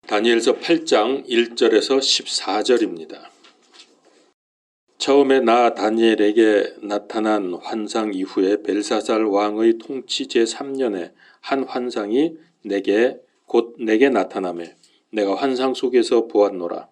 다니엘서 8장 1절에서 14절입니다. 처음에 나 다니엘에게 나타난 환상 이후에 벨사살 왕의 통치 제3년에 한 환상이 곧 내게 나타나매 내가 환상 속에서 보았노라.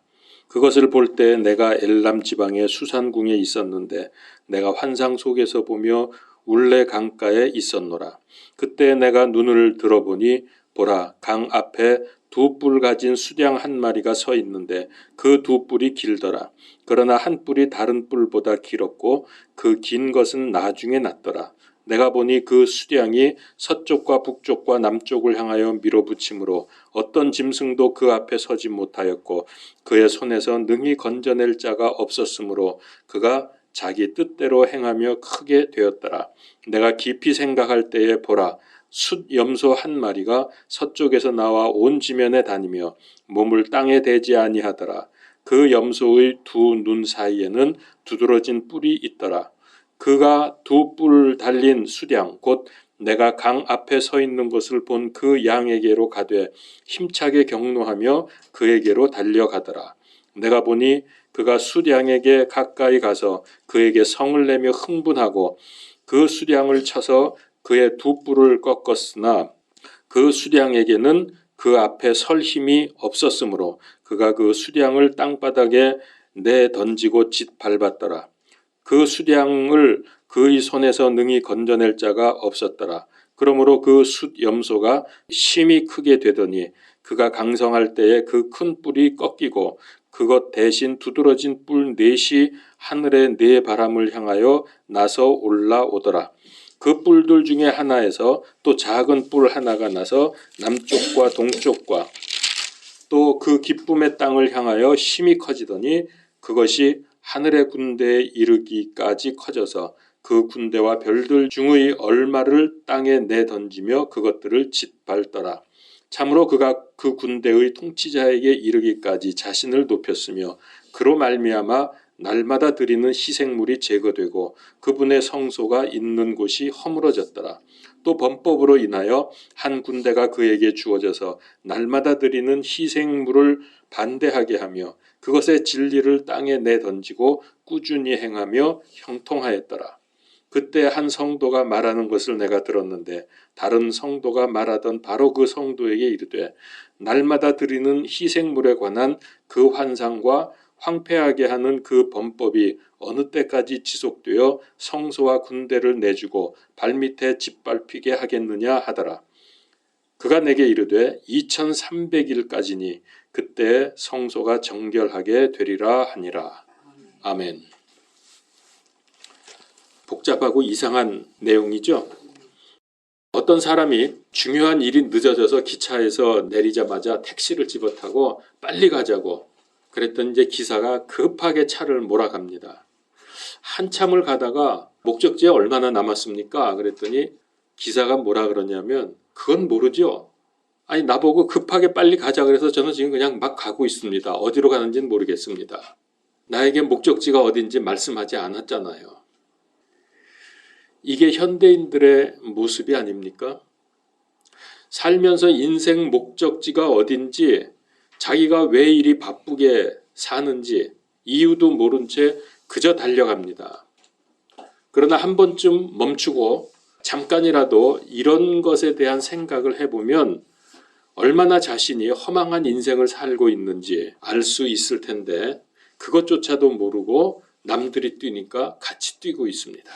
그것을 볼 때 내가 엘람 지방의 수산궁에 있었는데 내가 환상 속에서 보며 울레 강가에 있었노라. 그때 내가 눈을 들어보니 보라, 강 앞에 두 뿔 가진 수량 한 마리가 서 있는데 그 두 뿔이 길더라. 그러나 한 뿔이 다른 뿔보다 길었고 그 긴 것은 나중에 났더라. 내가 보니 그 수량이 서쪽과 북쪽과 남쪽을 향하여 밀어붙이므로 어떤 짐승도 그 앞에 서지 못하였고 그의 손에서 능히 건져낼 자가 없었으므로 그가 자기 뜻대로 행하며 크게 되었더라. 내가 깊이 생각할 때에 보라, 숫 염소 한 마리가 서쪽에서 나와 온 지면에 다니며 몸을 땅에 대지 아니하더라. 그 염소의 두 눈 사이에는 두드러진 뿔이 있더라. 그가 두 뿔 달린 수량 곧 내가 강 앞에 서 있는 것을 본 그 양에게로 가되 힘차게 경노하며 그에게로 달려가더라. 내가 보니 그가 수량에게 가까이 가서 그에게 성을 내며 흥분하고 그 수량을 쳐서 그의 두 뿔을 꺾었으나 그 수량에게는 그 앞에 설 힘이 없었으므로 그가 그 수량을 땅바닥에 내던지고 짓밟았더라. 그 수량을 그의 손에서 능히 건져낼 자가 없었더라. 그러므로 그 숫 염소가 심히 크게 되더니 그가 강성할 때에 그 큰 뿔이 꺾이고 그것 대신 두드러진 뿔 넷이 하늘의 네 바람을 향하여 나서 올라오더라. 그 뿔들 중에 하나에서 또 작은 뿔 하나가 나서 남쪽과 동쪽과 또 그 기쁨의 땅을 향하여 심히 커지더니 그것이 하늘의 군대에 이르기까지 커져서 그 군대와 별들 중의 얼마를 땅에 내던지며 그것들을 짓밟더라. 참으로 그가 그 군대의 통치자에게 이르기까지 자신을 높였으며 그로 말미암아 날마다 드리는 희생물이 제거되고 그분의 성소가 있는 곳이 허물어졌더라. 또 범법으로 인하여 한 군대가 그에게 주어져서 날마다 드리는 희생물을 반대하게 하며 그것의 진리를 땅에 내던지고 꾸준히 행하며 형통하였더라. 그때 한 성도가 말하는 것을 내가 들었는데 다른 성도가 말하던 바로 그 성도에게 이르되 날마다 드리는 희생물에 관한 그 환상과 황폐하게 하는 그 범법이 어느 때까지 지속되어 성소와 군대를 내주고 발밑에 짓밟히게 하겠느냐 하더라. 그가 내게 이르되 2300일까지니 그때 성소가 정결하게 되리라 하니라. 아멘. 복잡하고 이상한 내용이죠. 어떤 사람이 중요한 일이 늦어져서 기차에서 내리자마자 택시를 집어타고 빨리 가자고 그랬더니 이제 기사가 급하게 차를 몰아갑니다. 한참을 가다가 목적지에 얼마나 남았습니까? 그랬더니 기사가 뭐라 그러냐면 그건 모르죠. 아니 나보고 급하게 빨리 가자 그래서 저는 지금 그냥 막 가고 있습니다. 어디로 가는지는 모르겠습니다. 나에게 목적지가 어딘지 말씀하지 않았잖아요. 이게 현대인들의 모습이 아닙니까? 살면서 인생 목적지가 어딘지 자기가 왜 이리 바쁘게 사는지 이유도 모른 채 그저 달려갑니다. 그러나 한 번쯤 멈추고 잠깐이라도 이런 것에 대한 생각을 해보면 얼마나 자신이 허망한 인생을 살고 있는지 알 수 있을 텐데 그것조차도 모르고 남들이 뛰니까 같이 뛰고 있습니다.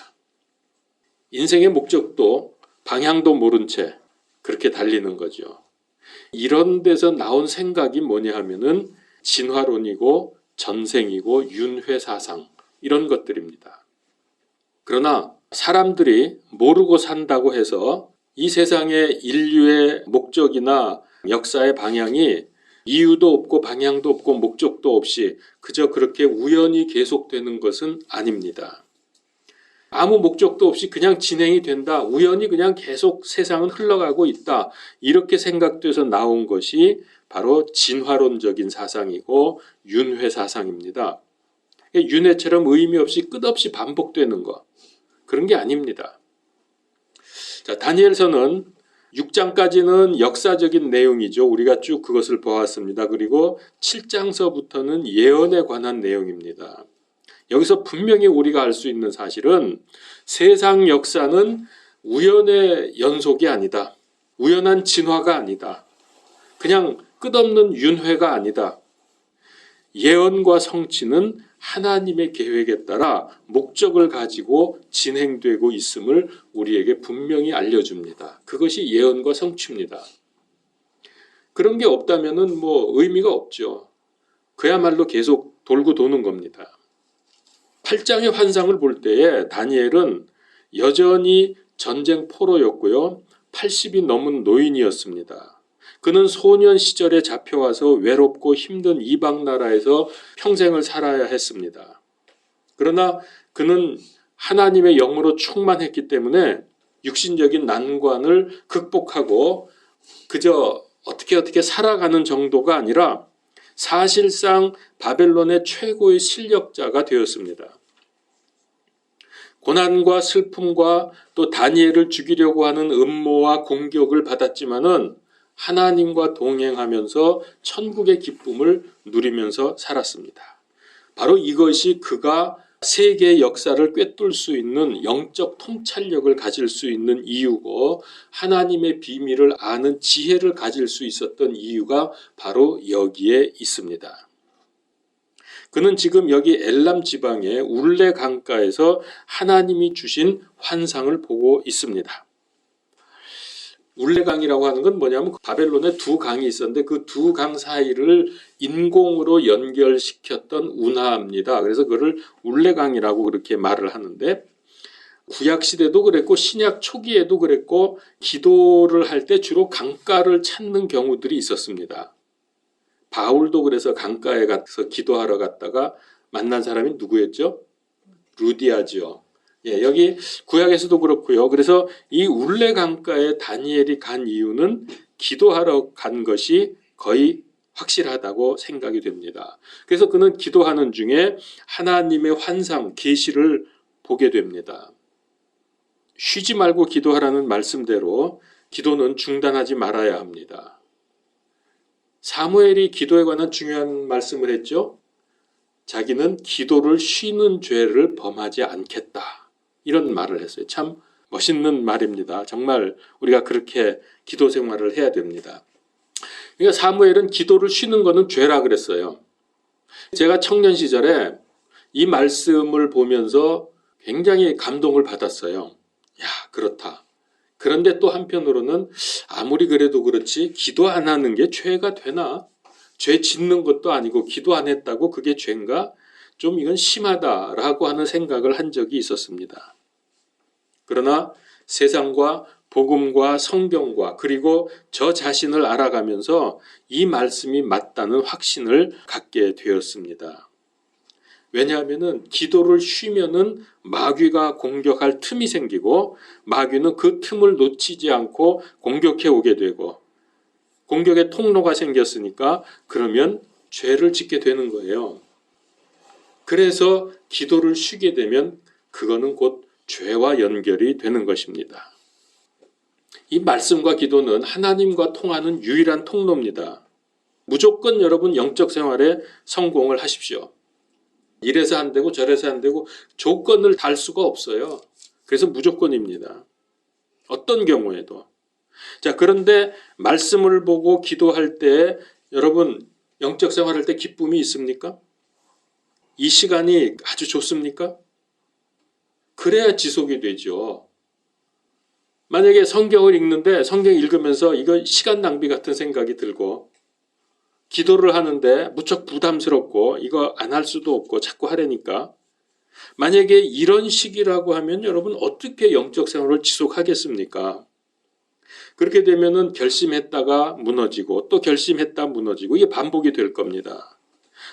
인생의 목적도 방향도 모른 채 그렇게 달리는 거죠. 이런 데서 나온 생각이 뭐냐 하면은 진화론이고 전생이고 윤회사상 이런 것들입니다. 그러나 사람들이 모르고 산다고 해서 이 세상의 인류의 목적이나 역사의 방향이 이유도 없고 방향도 없고 목적도 없이 그저 그렇게 우연히 계속되는 것은 아닙니다. 아무 목적도 없이 그냥 진행이 된다. 우연히 그냥 계속 세상은 흘러가고 있다. 이렇게 생각돼서 나온 것이 바로 진화론적인 사상이고 윤회 사상입니다. 윤회처럼 의미 없이 끝없이 반복되는 것. 그런 게 아닙니다. 자, 다니엘서는 6장까지는 역사적인 내용이죠. 우리가 쭉 그것을 보았습니다. 그리고 7장서부터는 예언에 관한 내용입니다. 여기서 분명히 우리가 알 수 있는 사실은 세상 역사는 우연의 연속이 아니다. 우연한 진화가 아니다. 그냥 끝없는 윤회가 아니다. 예언과 성취는 하나님의 계획에 따라 목적을 가지고 진행되고 있음을 우리에게 분명히 알려줍니다. 그것이 예언과 성취입니다. 그런 게 없다면은 의미가 없죠. 그야말로 계속 돌고 도는 겁니다. 8장의 환상을 볼 때에 다니엘은 여전히 전쟁 포로였고요. 80이 넘은 노인이었습니다. 그는 소년 시절에 잡혀와서 외롭고 힘든 이방 나라에서 평생을 살아야 했습니다. 그러나 그는 하나님의 영으로 충만했기 때문에 육신적인 난관을 극복하고 그저 어떻게 살아가는 정도가 아니라 사실상 바벨론의 최고의 실력자가 되었습니다. 고난과 슬픔과 또 다니엘을 죽이려고 하는 음모와 공격을 받았지만은 하나님과 동행하면서 천국의 기쁨을 누리면서 살았습니다. 바로 이것이 그가 세계의 역사를 꿰뚫을 수 있는 영적 통찰력을 가질 수 있는 이유고 하나님의 비밀을 아는 지혜를 가질 수 있었던 이유가 바로 여기에 있습니다. 그는 지금 여기 엘람 지방의 울레 강가에서 하나님이 주신 환상을 보고 있습니다. 울레강이라고 하는 건 뭐냐면 바벨론에 두 강이 있었는데 그 두 강 사이를 인공으로 연결시켰던 운하입니다. 그래서 그걸 울레강이라고 그렇게 말을 하는데 구약 시대도 그랬고 신약 초기에도 그랬고 기도를 할 때 주로 강가를 찾는 경우들이 있었습니다. 바울도 그래서 강가에 가서 기도하러 갔다가 만난 사람이 누구였죠? 루디아죠. 여기 구약에서도 그렇고요. 그래서 이 울레 강가에 다니엘이 간 이유는 기도하러 간 것이 거의 확실하다고 생각이 됩니다. 그래서 그는 기도하는 중에 하나님의 환상, 계시를 보게 됩니다. 쉬지 말고 기도하라는 말씀대로 기도는 중단하지 말아야 합니다. 사무엘이 기도에 관한 중요한 말씀을 했죠. 자기는 기도를 쉬는 죄를 범하지 않겠다. 이런 말을 했어요. 참 멋있는 말입니다. 정말 우리가 그렇게 기도 생활을 해야 됩니다. 그러니까 사무엘은 기도를 쉬는 것은 죄라 그랬어요. 제가 청년 시절에 이 말씀을 보면서 굉장히 감동을 받았어요. 야, 그렇다. 그런데 또 한편으로는 아무리 그래도 그렇지 기도 안 하는 게 죄가 되나? 죄 짓는 것도 아니고 기도 안 했다고 그게 죄인가? 좀 이건 심하다라고 하는 생각을 한 적이 있었습니다. 그러나 세상과 복음과 성경과 그리고 저 자신을 알아가면서 이 말씀이 맞다는 확신을 갖게 되었습니다. 왜냐하면 기도를 쉬면은 마귀가 공격할 틈이 생기고 마귀는 그 틈을 놓치지 않고 공격해 오게 되고 공격의 통로가 생겼으니까 그러면 죄를 짓게 되는 거예요. 그래서 기도를 쉬게 되면 그거는 곧 죄와 연결이 되는 것입니다. 이 말씀과 기도는 하나님과 통하는 유일한 통로입니다. 무조건 여러분 영적 생활에 성공을 하십시오. 이래서 안 되고 저래서 안 되고 조건을 달 수가 없어요. 그래서 무조건입니다. 어떤 경우에도. 자, 그런데 말씀을 보고 기도할 때 여러분 영적 생활할 때 기쁨이 있습니까? 이 시간이 아주 좋습니까? 그래야 지속이 되죠. 만약에 성경을 읽는데 성경 읽으면서 이거 시간 낭비 같은 생각이 들고 기도를 하는데 무척 부담스럽고 이거 안 할 수도 없고 자꾸 하려니까 만약에 이런 식이라고 하면 여러분 어떻게 영적 생활을 지속하겠습니까? 그렇게 되면은 결심했다가 무너지고 또 결심했다 무너지고 이게 반복이 될 겁니다.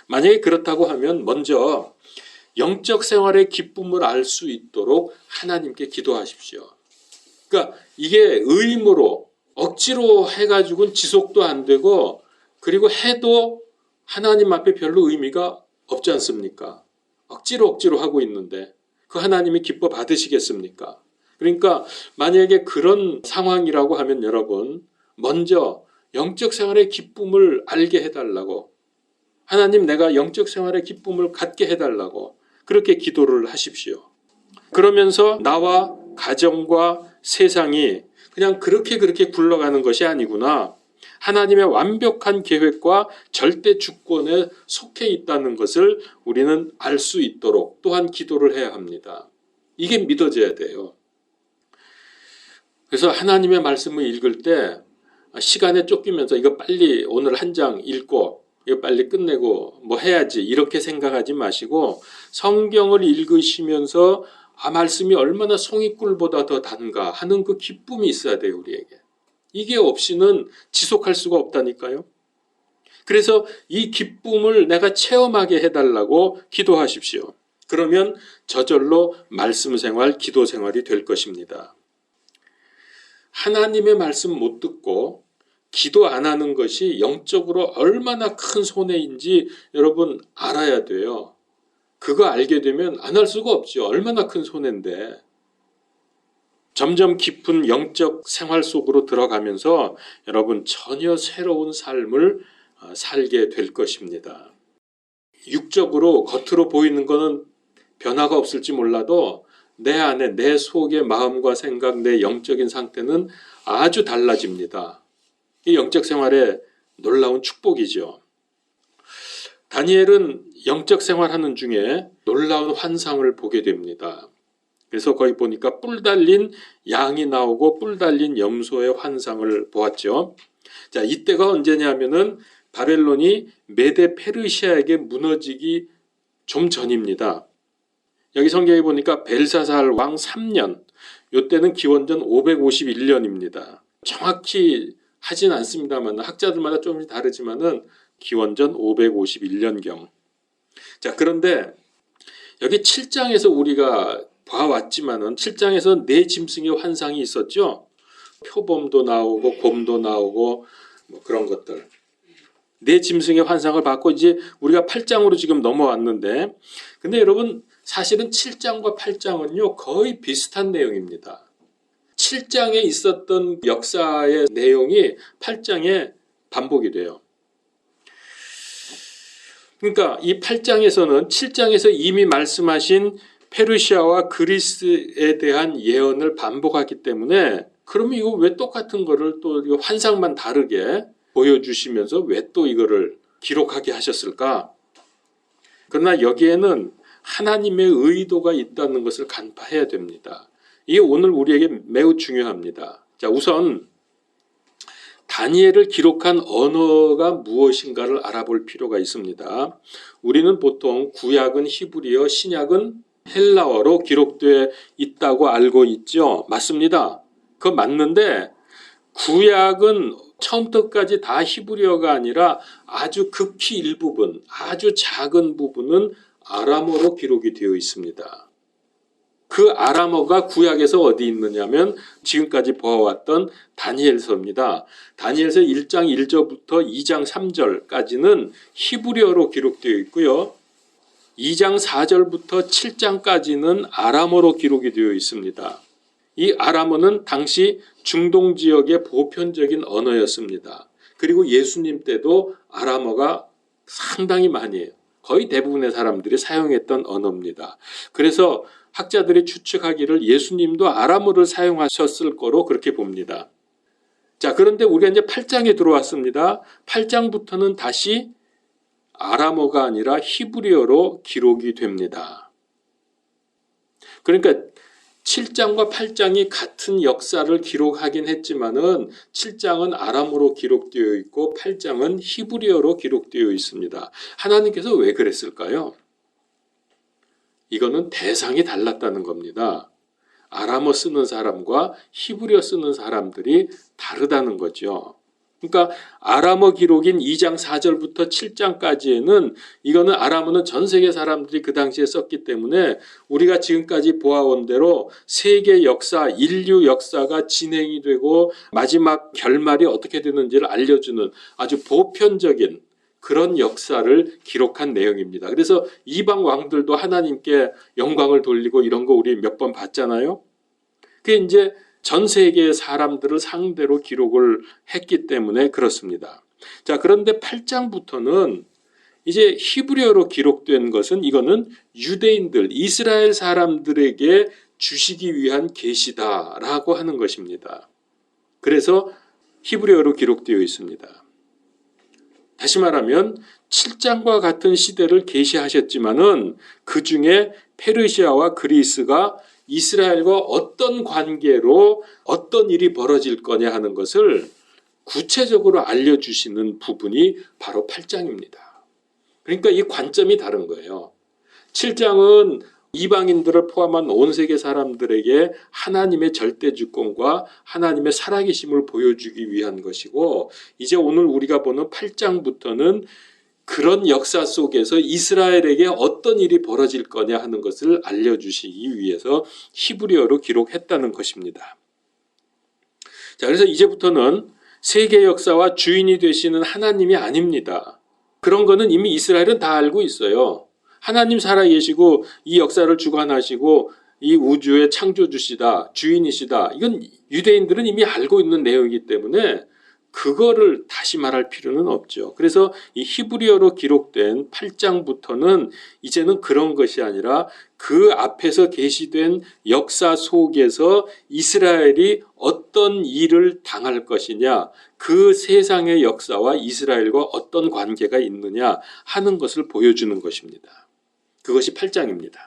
만약에 그렇다고 하면 먼저 영적 생활의 기쁨을 알 수 있도록 하나님께 기도하십시오. 그러니까 이게 의무로 억지로 해가지고는 지속도 안 되고 그리고 해도 하나님 앞에 별로 의미가 없지 않습니까? 억지로 하고 있는데 그 하나님이 기뻐 받으시겠습니까? 그러니까 만약에 그런 상황이라고 하면 여러분 먼저 영적 생활의 기쁨을 알게 해달라고, 하나님 내가 영적 생활의 기쁨을 갖게 해달라고 그렇게 기도를 하십시오. 그러면서 나와 가정과 세상이 그냥 그렇게 굴러가는 것이 아니구나, 하나님의 완벽한 계획과 절대 주권에 속해 있다는 것을 우리는 알 수 있도록 또한 기도를 해야 합니다. 이게 믿어져야 돼요. 그래서 하나님의 말씀을 읽을 때 시간에 쫓기면서 이거 빨리 오늘 한 장 읽고 이거 빨리 끝내고 뭐 해야지 이렇게 생각하지 마시고 성경을 읽으시면서 말씀이 얼마나 송이꿀보다 더 단가 하는 그 기쁨이 있어야 돼요, 우리에게. 이게 없이는 지속할 수가 없다니까요. 그래서 이 기쁨을 내가 체험하게 해달라고 기도하십시오. 그러면 저절로 말씀 생활, 기도 생활이 될 것입니다. 하나님의 말씀 못 듣고 기도 안 하는 것이 영적으로 얼마나 큰 손해인지 여러분 알아야 돼요. 그거 알게 되면 안 할 수가 없죠. 얼마나 큰 손해인데. 점점 깊은 영적 생활 속으로 들어가면서 여러분 전혀 새로운 삶을 살게 될 것입니다. 육적으로 겉으로 보이는 것은 변화가 없을지 몰라도 내 안에 내 속의 마음과 생각, 내 영적인 상태는 아주 달라집니다. 이 영적 생활의 놀라운 축복이죠. 다니엘은 영적 생활하는 중에 놀라운 환상을 보게 됩니다. 그래서 거기 보니까 뿔 달린 양이 나오고 뿔 달린 염소의 환상을 보았죠. 자, 이때가 언제냐면은 바벨론이 메데 페르시아에게 무너지기 좀 전입니다. 여기 성경에 보니까 벨사살 왕 3년, 이때는 기원전 551년입니다. 정확히 하진 않습니다만 학자들마다 조금씩 다르지만은 기원전 551년경. 자, 그런데 여기 7장에서 우리가 봐왔지만은 7장에서 네 짐승의 환상이 있었죠. 표범도 나오고 곰도 나오고 뭐 그런 것들. 네 짐승의 환상을 받고 이제 우리가 8장으로 지금 넘어왔는데, 근데 여러분 사실은 7장과 8장은요 거의 비슷한 내용입니다. 7장에 있었던 역사의 내용이 8장에 반복이 돼요. 그러니까 이 8장에서는 7장에서 이미 말씀하신 페르시아와 그리스에 대한 예언을 반복하기 때문에, 그러면 이거 왜 똑같은 거를 또 환상만 다르게 보여주시면서 왜 또 이거를 기록하게 하셨을까? 그러나 여기에는 하나님의 의도가 있다는 것을 간파해야 됩니다. 이게 오늘 우리에게 매우 중요합니다. 자, 우선 다니엘을 기록한 언어가 무엇인가를 알아볼 필요가 있습니다. 우리는 보통 구약은 히브리어, 신약은 헬라어로 기록되어 있다고 알고 있죠. 맞습니다. 그거 맞는데 구약은 처음부터까지 다 히브리어가 아니라 아주 극히 일부분, 아주 작은 부분은 아람어로 기록이 되어 있습니다. 그 아람어가 구약에서 어디 있느냐면 지금까지 보아왔던 다니엘서입니다. 다니엘서 1장 1절부터 2장 3절까지는 히브리어로 기록되어 있고요. 2장 4절부터 7장까지는 아람어로 기록이 되어 있습니다. 이 아람어는 당시 중동 지역의 보편적인 언어였습니다. 그리고 예수님 때도 아람어가 상당히 많이, 거의 대부분의 사람들이 사용했던 언어입니다. 그래서 학자들이 추측하기를 예수님도 아람어를 사용하셨을 거로 그렇게 봅니다. 자, 그런데 우리가 이제 8장에 들어왔습니다. 8장부터는 다시 아람어가 아니라 히브리어로 기록이 됩니다. 그러니까 7장과 8장이 같은 역사를 기록하긴 했지만은 7장은 아람어로 기록되어 있고 8장은 히브리어로 기록되어 있습니다. 하나님께서 왜 그랬을까요? 이거는 대상이 달랐다는 겁니다. 아람어 쓰는 사람과 히브리어 쓰는 사람들이 다르다는 거죠. 그러니까 아람어 기록인 2장 4절부터 7장까지에는 이거는 아람어는 전 세계 사람들이 그 당시에 썼기 때문에 우리가 지금까지 보아온 대로 세계 역사, 인류 역사가 진행이 되고 마지막 결말이 어떻게 되는지를 알려주는 아주 보편적인 그런 역사를 기록한 내용입니다. 그래서 이방 왕들도 하나님께 영광을 돌리고 이런 거 우리 몇 번 봤잖아요. 그게 이제 전 세계의 사람들을 상대로 기록을 했기 때문에 그렇습니다. 자, 그런데 8장부터는 이제 히브리어로 기록된 것은 이거는 유대인들, 이스라엘 사람들에게 주시기 위한 계시다라고 하는 것입니다. 그래서 히브리어로 기록되어 있습니다. 다시 말하면 7장과 같은 시대를 계시하셨지만은 그 중에 페르시아와 그리스가 이스라엘과 어떤 관계로 어떤 일이 벌어질 거냐 하는 것을 구체적으로 알려주시는 부분이 바로 8장입니다. 그러니까 이 관점이 다른 거예요. 7장은 이방인들을 포함한 온 세계 사람들에게 하나님의 절대 주권과 하나님의 살아계심을 보여주기 위한 것이고, 이제 오늘 우리가 보는 8장부터는 그런 역사 속에서 이스라엘에게 어떤 일이 벌어질 거냐 하는 것을 알려주시기 위해서 히브리어로 기록했다는 것입니다. 자, 그래서 이제부터는 세계 역사와 주인이 되시는 하나님이 아닙니다. 그런 거는 이미 이스라엘은 다 알고 있어요. 하나님 살아계시고 이 역사를 주관하시고 이 우주의 창조주시다, 주인이시다. 이건 유대인들은 이미 알고 있는 내용이기 때문에 그거를 다시 말할 필요는 없죠. 그래서 이 히브리어로 기록된 8장부터는 이제는 그런 것이 아니라 그 앞에서 계시된 역사 속에서 이스라엘이 어떤 일을 당할 것이냐, 그 세상의 역사와 이스라엘과 어떤 관계가 있느냐 하는 것을 보여주는 것입니다. 그것이 8장입니다.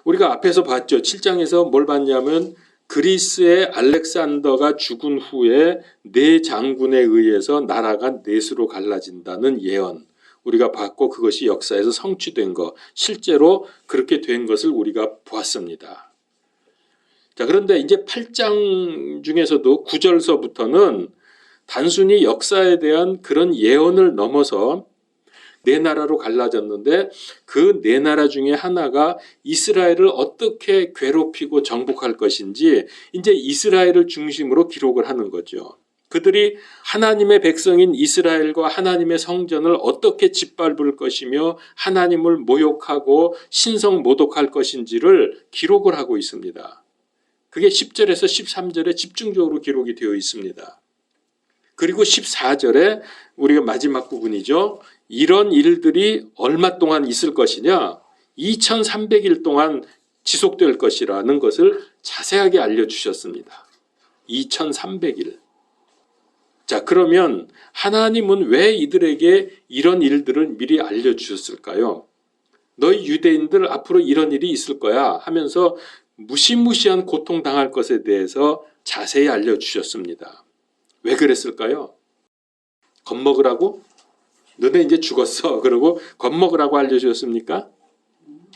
우리가 앞에서 봤죠. 7장에서 뭘 봤냐면 그리스의 알렉산더가 죽은 후에 네 장군에 의해서 나라가 넷으로 갈라진다는 예언 우리가 봤고, 그것이 역사에서 성취된 것, 실제로 그렇게 된 것을 우리가 보았습니다. 자, 그런데 이제 8장 중에서도 9절서부터는 단순히 역사에 대한 그런 예언을 넘어서 네 나라로 갈라졌는데 그 네 나라 중에 하나가 이스라엘을 어떻게 괴롭히고 정복할 것인지 이제 이스라엘을 중심으로 기록을 하는 거죠. 그들이 하나님의 백성인 이스라엘과 하나님의 성전을 어떻게 짓밟을 것이며 하나님을 모욕하고 신성 모독할 것인지를 기록을 하고 있습니다. 그게 10절에서 13절에 집중적으로 기록이 되어 있습니다. 그리고 14절에 우리가 마지막 부분이죠. 이런 일들이 얼마 동안 있을 것이냐? 2300일 동안 지속될 것이라는 것을 자세하게 알려주셨습니다. 2300일. 자, 그러면 하나님은 왜 이들에게 이런 일들을 미리 알려주셨을까요? 너희 유대인들 앞으로 이런 일이 있을 거야 하면서 무시무시한 고통당할 것에 대해서 자세히 알려주셨습니다. 왜 그랬을까요? 겁먹으라고? 너네 이제 죽었어. 그러고 겁먹으라고 알려주셨습니까?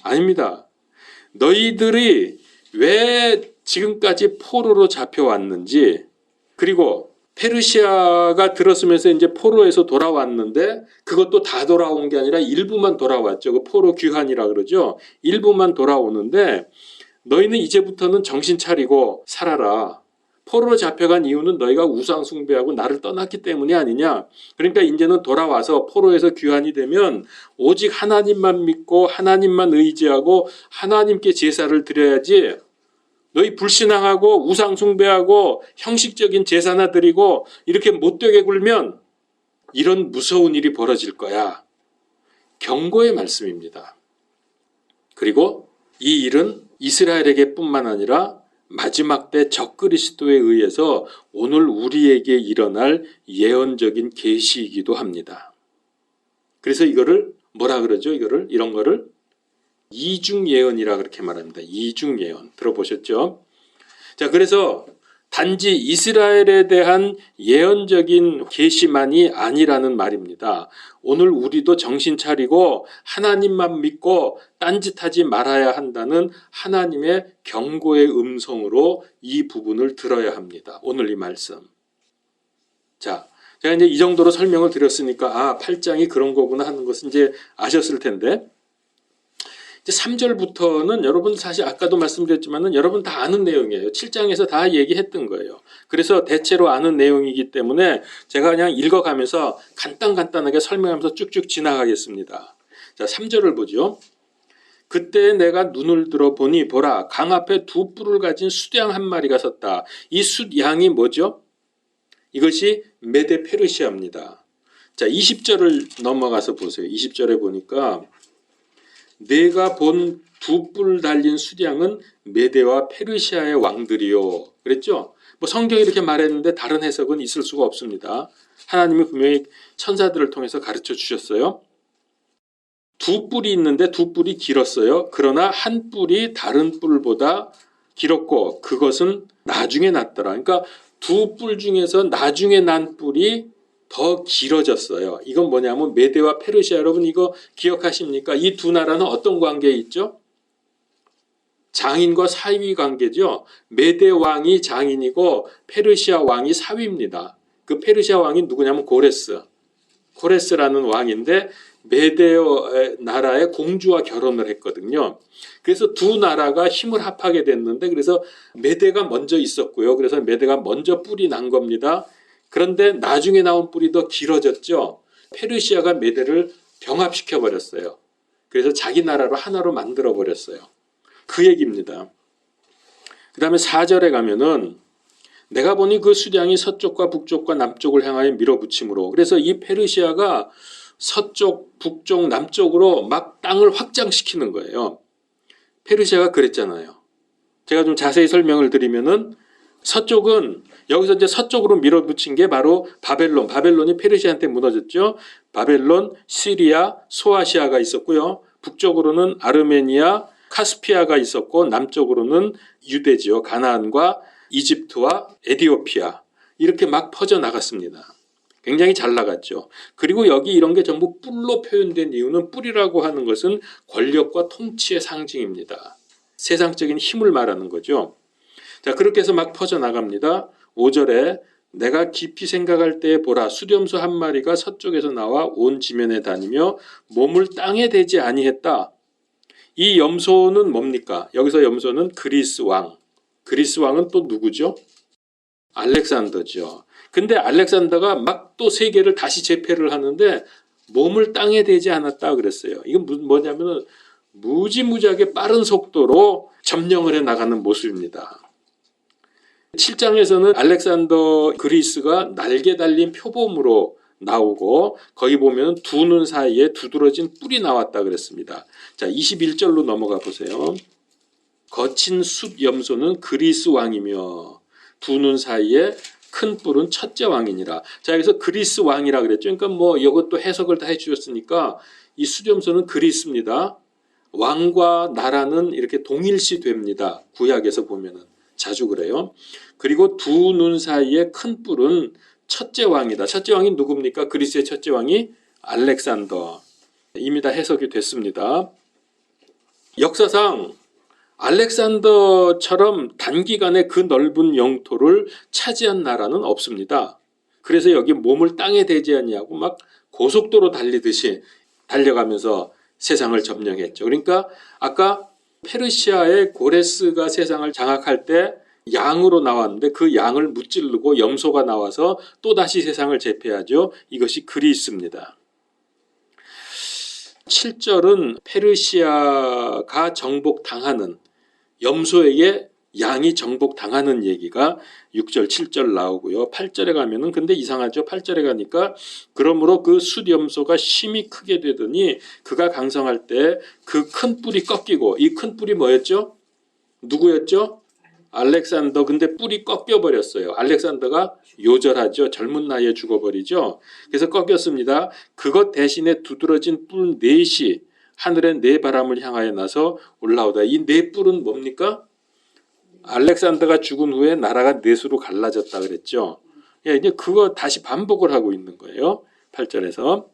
아닙니다. 너희들이 왜 지금까지 포로로 잡혀왔는지, 그리고 페르시아가 들었으면서 이제 포로에서 돌아왔는데 그것도 다 돌아온 게 아니라 일부만 돌아왔죠. 그 포로 귀환이라 그러죠. 일부만 돌아오는데 너희는 이제부터는 정신 차리고 살아라. 포로로 잡혀간 이유는 너희가 우상 숭배하고 나를 떠났기 때문이 아니냐. 그러니까 이제는 돌아와서 포로에서 귀환이 되면 오직 하나님만 믿고 하나님만 의지하고 하나님께 제사를 드려야지, 너희 불신앙하고 우상 숭배하고 형식적인 제사나 드리고 이렇게 못되게 굴면 이런 무서운 일이 벌어질 거야. 경고의 말씀입니다. 그리고 이 일은 이스라엘에게 뿐만 아니라 마지막 때 적그리스도에 의해서 오늘 우리에게 일어날 예언적인 계시이기도 합니다. 그래서 이거를 뭐라 그러죠? 이런 거를 이중 예언이라 그렇게 말합니다. 이중 예언 들어보셨죠? 자, 그래서 단지 이스라엘에 대한 예언적인 계시만이 아니라는 말입니다. 오늘 우리도 정신 차리고 하나님만 믿고 딴짓하지 말아야 한다는 하나님의 경고의 음성으로 이 부분을 들어야 합니다. 오늘 이 말씀. 자, 제가 이제 이 정도로 설명을 드렸으니까 8장이 그런 거구나 하는 것은 이제 아셨을 텐데, 이제 3절부터는 여러분 사실 아까도 말씀드렸지만은 여러분 다 아는 내용이에요. 7장에서 다 얘기했던 거예요. 그래서 대체로 아는 내용이기 때문에 제가 그냥 읽어가면서 간단하게 설명하면서 쭉쭉 지나가겠습니다. 자, 3절을 보죠. 그때 내가 눈을 들어 보니 보라 강 앞에 두 뿔을 가진 숫양 한 마리가 섰다. 이 숫양이 뭐죠? 이것이 메데 페르시아입니다. 자, 20절을 넘어가서 보세요. 20절에 보니까 내가 본 두 뿔 달린 숫양은 메데와 페르시아의 왕들이요. 그랬죠? 뭐 성경이 이렇게 말했는데 다른 해석은 있을 수가 없습니다. 하나님이 분명히 천사들을 통해서 가르쳐 주셨어요. 두 뿔이 있는데 두 뿔이 길었어요. 그러나 한 뿔이 다른 뿔보다 길었고 그것은 나중에 났더라. 그러니까 두 뿔 중에서 나중에 난 뿔이 더 길어졌어요. 이건 뭐냐면 메데와 페르시아. 여러분 이거 기억하십니까? 이 두 나라는 어떤 관계에 있죠? 장인과 사위 관계죠. 메데 왕이 장인이고 페르시아 왕이 사위입니다. 그 페르시아 왕이 누구냐면 고레스라는 왕인데 메데 나라의 공주와 결혼을 했거든요. 그래서 두 나라가 힘을 합하게 됐는데 그래서 메데가 먼저 있었고요. 그래서 메데가 먼저 뿔이 난 겁니다. 그런데 나중에 나온 뿔이 더 길어졌죠. 페르시아가 메데를 병합시켜 버렸어요. 그래서 자기 나라로 하나로 만들어 버렸어요. 그 얘기입니다. 그 다음에 4절에 가면은 내가 보니 그 수량이 서쪽과 북쪽과 남쪽을 향하여 밀어붙임으로 그래서 이 페르시아가 서쪽, 북쪽, 남쪽으로 막 땅을 확장시키는 거예요. 페르시아가 그랬잖아요. 제가 좀 자세히 설명을 드리면은 서쪽은 여기서 이제 서쪽으로 밀어붙인 게 바로 바벨론이 페르시아한테 무너졌죠. 바벨론, 시리아, 소아시아가 있었고요. 북쪽으로는 아르메니아, 카스피아가 있었고 남쪽으로는 유대지요. 가나안과 이집트와 에디오피아 이렇게 막 퍼져 나갔습니다. 굉장히 잘 나갔죠. 그리고 여기 이런 게 전부 뿔로 표현된 이유는 뿔이라고 하는 것은 권력과 통치의 상징입니다. 세상적인 힘을 말하는 거죠. 자, 그렇게 해서 막 퍼져 나갑니다. 5절에 내가 깊이 생각할 때에 보라 수렴소 한 마리가 서쪽에서 나와 온 지면에 다니며 몸을 땅에 대지 아니했다. 이 염소는 뭡니까? 여기서 염소는 그리스 왕. 그리스 왕은 또 누구죠? 알렉산더죠. 근데 알렉산더가 막 또 세계를 다시 재패를 하는데 몸을 땅에 대지 않았다 그랬어요. 이건 뭐냐면은 무지무지하게 빠른 속도로 점령을 해 나가는 모습입니다. 7장에서는 알렉산더 그리스가 날개 달린 표범으로 나오고 거기 보면 두 눈 사이에 두드러진 뿔이 나왔다 그랬습니다. 자, 21절로 넘어가 보세요. 거친 숫 염소는 그리스 왕이며 두 눈 사이에 큰 뿔은 첫째 왕이니라. 자, 여기서 그리스 왕이라 그랬죠. 그러니까 뭐 이것도 해석을 다 해주셨으니까 이 숫 염소는 그리스입니다. 왕과 나라는 이렇게 동일시 됩니다. 구약에서 보면은 자주 그래요. 그리고 두 눈 사이에 큰 뿔은 첫째 왕이다. 첫째 왕이 누굽니까? 그리스의 첫째 왕이 알렉산더. 이미 다 해석이 됐습니다. 역사상 알렉산더처럼 단기간에 그 넓은 영토를 차지한 나라는 없습니다. 그래서 여기 몸을 땅에 대지 아니하고 막 고속도로 달리듯이 달려가면서 세상을 점령했죠. 그러니까 아까 페르시아의 고레스가 세상을 장악할 때 양으로 나왔는데 그 양을 무찌르고 염소가 나와서 또다시 세상을 제패하죠. 이것이 그리스입니다. 7절은 페르시아가 정복당하는 염소에게 양이 정복당하는 얘기가 6절, 7절 나오고요. 8절에 가면은 근데 이상하죠. 8절에 가니까 그러므로 그 숫염소가 심히 크게 되더니 그가 강성할 때 그 큰 뿔이 꺾이고 이 큰 뿔이 뭐였죠? 누구였죠? 알렉산더. 근데 뿔이 꺾여버렸어요. 알렉산더가 요절하죠. 젊은 나이에 죽어버리죠. 그래서 꺾였습니다. 그것 대신에 두드러진 뿔 넷이 하늘의 네 바람을 향하여 나서 올라오다. 이 네 뿔은 뭡니까? 알렉산더가 죽은 후에 나라가 넷으로 갈라졌다 그랬죠. 예, 이제 그거 다시 반복을 하고 있는 거예요. 8절에서.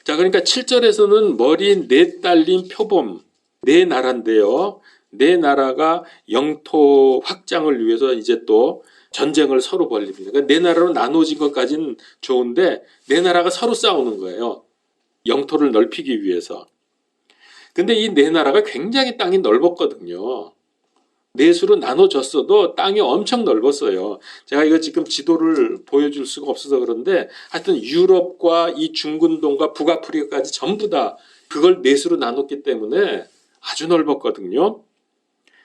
자, 그러니까 7절에서는 머리 넷 달린 표범, 네 나라인데요. 네 나라가 영토 확장을 위해서 이제 또 전쟁을 서로 벌립니다. 그러니까 네 나라로 나눠진 것까지는 좋은데 네 나라가 서로 싸우는 거예요. 영토를 넓히기 위해서. 근데 이 네 나라가 굉장히 땅이 넓었거든요. 넷으로 나눠졌어도 땅이 엄청 넓었어요. 제가 이거 지금 지도를 보여줄 수가 없어서 그런데 하여튼 유럽과 이 중근동과 북아프리카까지 전부 다 그걸 넷으로 나눴기 때문에 아주 넓었거든요.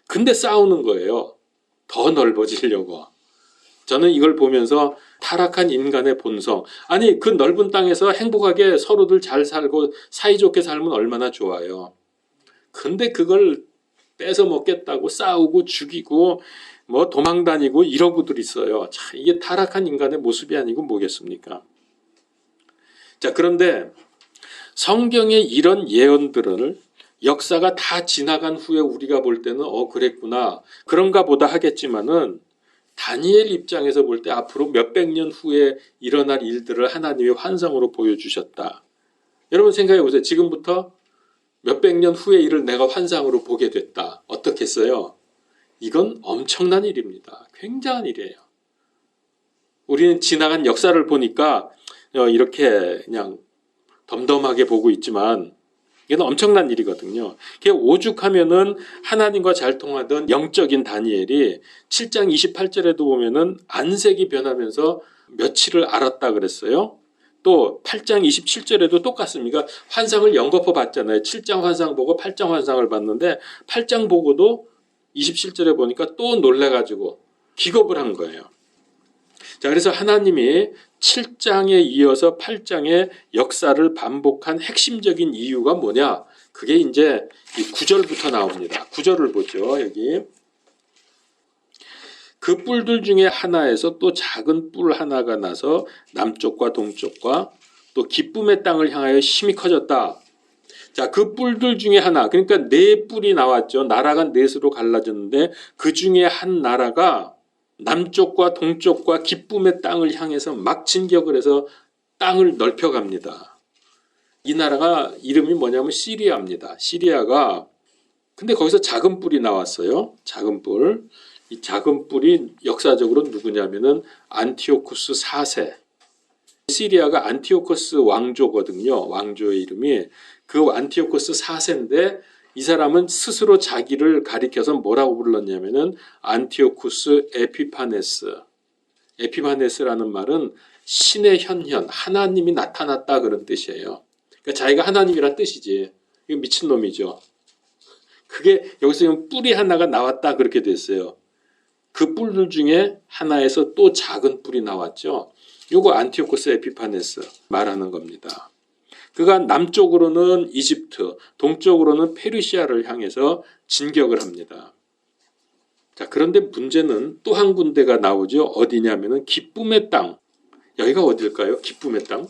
근데 싸우는 거예요. 더 넓어지려고. 저는 이걸 보면서 타락한 인간의 본성. 아니, 그 넓은 땅에서 행복하게 서로들 잘 살고 사이좋게 살면 얼마나 좋아요. 근데 그걸 뺏어 먹겠다고 싸우고 죽이고 뭐 도망 다니고 이러고들 있어요. 자, 이게 타락한 인간의 모습이 아니고 뭐겠습니까? 자, 그런데 성경의 이런 예언들을 역사가 다 지나간 후에 우리가 볼 때는 그랬구나. 그런가 보다 하겠지만은 다니엘 입장에서 볼 때 앞으로 몇백 년 후에 일어날 일들을 하나님이 환상으로 보여주셨다. 여러분 생각해 보세요. 지금부터 몇백 년 후의 일을 내가 환상으로 보게 됐다. 어떻겠어요? 이건 엄청난 일입니다. 굉장한 일이에요. 우리는 지나간 역사를 보니까 이렇게 그냥 덤덤하게 보고 있지만 이건 엄청난 일이거든요. 오죽하면은 하나님과 잘 통하던 영적인 다니엘이 7장 28절에도 보면은 안색이 변하면서 며칠을 알았다 그랬어요. 또 8장 27절에도 똑같습니다. 환상을 연거푸 봤잖아요. 7장 환상 보고 8장 환상을 봤는데 8장 보고도 27절에 보니까 또 놀래가지고 기겁을 한 거예요. 자, 그래서 하나님이 7장에 이어서 8장의 역사를 반복한 핵심적인 이유가 뭐냐? 그게 이제 이 9절부터 나옵니다. 9절을 보죠. 여기. 그 뿔들 중에 하나에서 또 작은 뿔 하나가 나서 남쪽과 동쪽과 또 기쁨의 땅을 향하여 힘이 커졌다. 자, 그 뿔들 중에 하나, 그러니까 네 뿔이 나왔죠. 나라가 넷으로 갈라졌는데 그 중에 한 나라가 남쪽과 동쪽과 기쁨의 땅을 향해서 막 진격을 해서 땅을 넓혀갑니다. 이 나라가 이름이 뭐냐면 시리아입니다. 시리아가 근데 거기서 작은 뿔이 나왔어요. 작은 뿔. 이 작은 뿔이 역사적으로 누구냐면은 안티오쿠스 4세. 시리아가 안티오쿠스 왕조거든요. 왕조의 이름이 그 안티오쿠스 4세인데 이 사람은 스스로 자기를 가리켜서 뭐라고 불렀냐면은 안티오쿠스 에피파네스. 에피파네스라는 말은 신의 현현, 하나님이 나타났다 그런 뜻이에요. 그러니까 자기가 하나님이란 뜻이지. 이거 미친놈이죠. 그게 여기서 뿔이 하나가 나왔다 그렇게 됐어요. 그 뿔들 중에 하나에서 또 작은 뿔이 나왔죠. 요거 안티오쿠스 에피파네스 말하는 겁니다. 그가 남쪽으로는 이집트, 동쪽으로는 페르시아를 향해서 진격을 합니다. 자, 그런데 문제는 또 한 군데가 나오죠. 어디냐면은 기쁨의 땅. 여기가 어딜까요? 기쁨의 땅?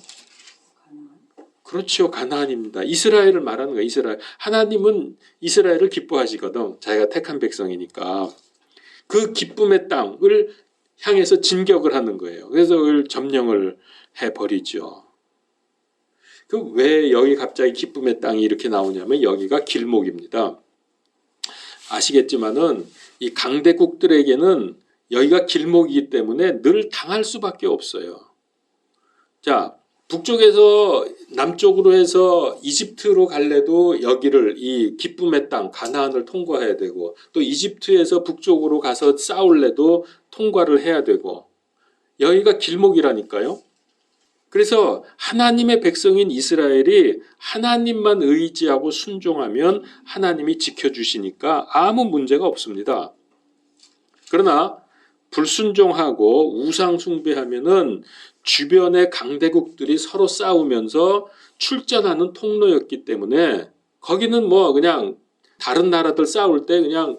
그렇죠. 가나안입니다. 이스라엘을 말하는 거예요. 이스라엘. 하나님은 이스라엘을 기뻐하시거든. 자기가 택한 백성이니까. 그 기쁨의 땅을 향해서 진격을 하는 거예요. 그래서 그걸 점령을 해버리죠. 왜 여기 갑자기 기쁨의 땅이 이렇게 나오냐면 여기가 길목입니다. 아시겠지만은 이 강대국들에게는 여기가 길목이기 때문에 늘 당할 수밖에 없어요. 자, 북쪽에서 남쪽으로 해서 이집트로 갈래도 여기를 이 기쁨의 땅 가나안을 통과해야 되고 또 이집트에서 북쪽으로 가서 싸울래도 통과를 해야 되고 여기가 길목이라니까요. 그래서 하나님의 백성인 이스라엘이 하나님만 의지하고 순종하면 하나님이 지켜주시니까 아무 문제가 없습니다. 그러나 불순종하고 우상 숭배하면은 주변의 강대국들이 서로 싸우면서 출전하는 통로였기 때문에 거기는 뭐 그냥 다른 나라들 싸울 때 그냥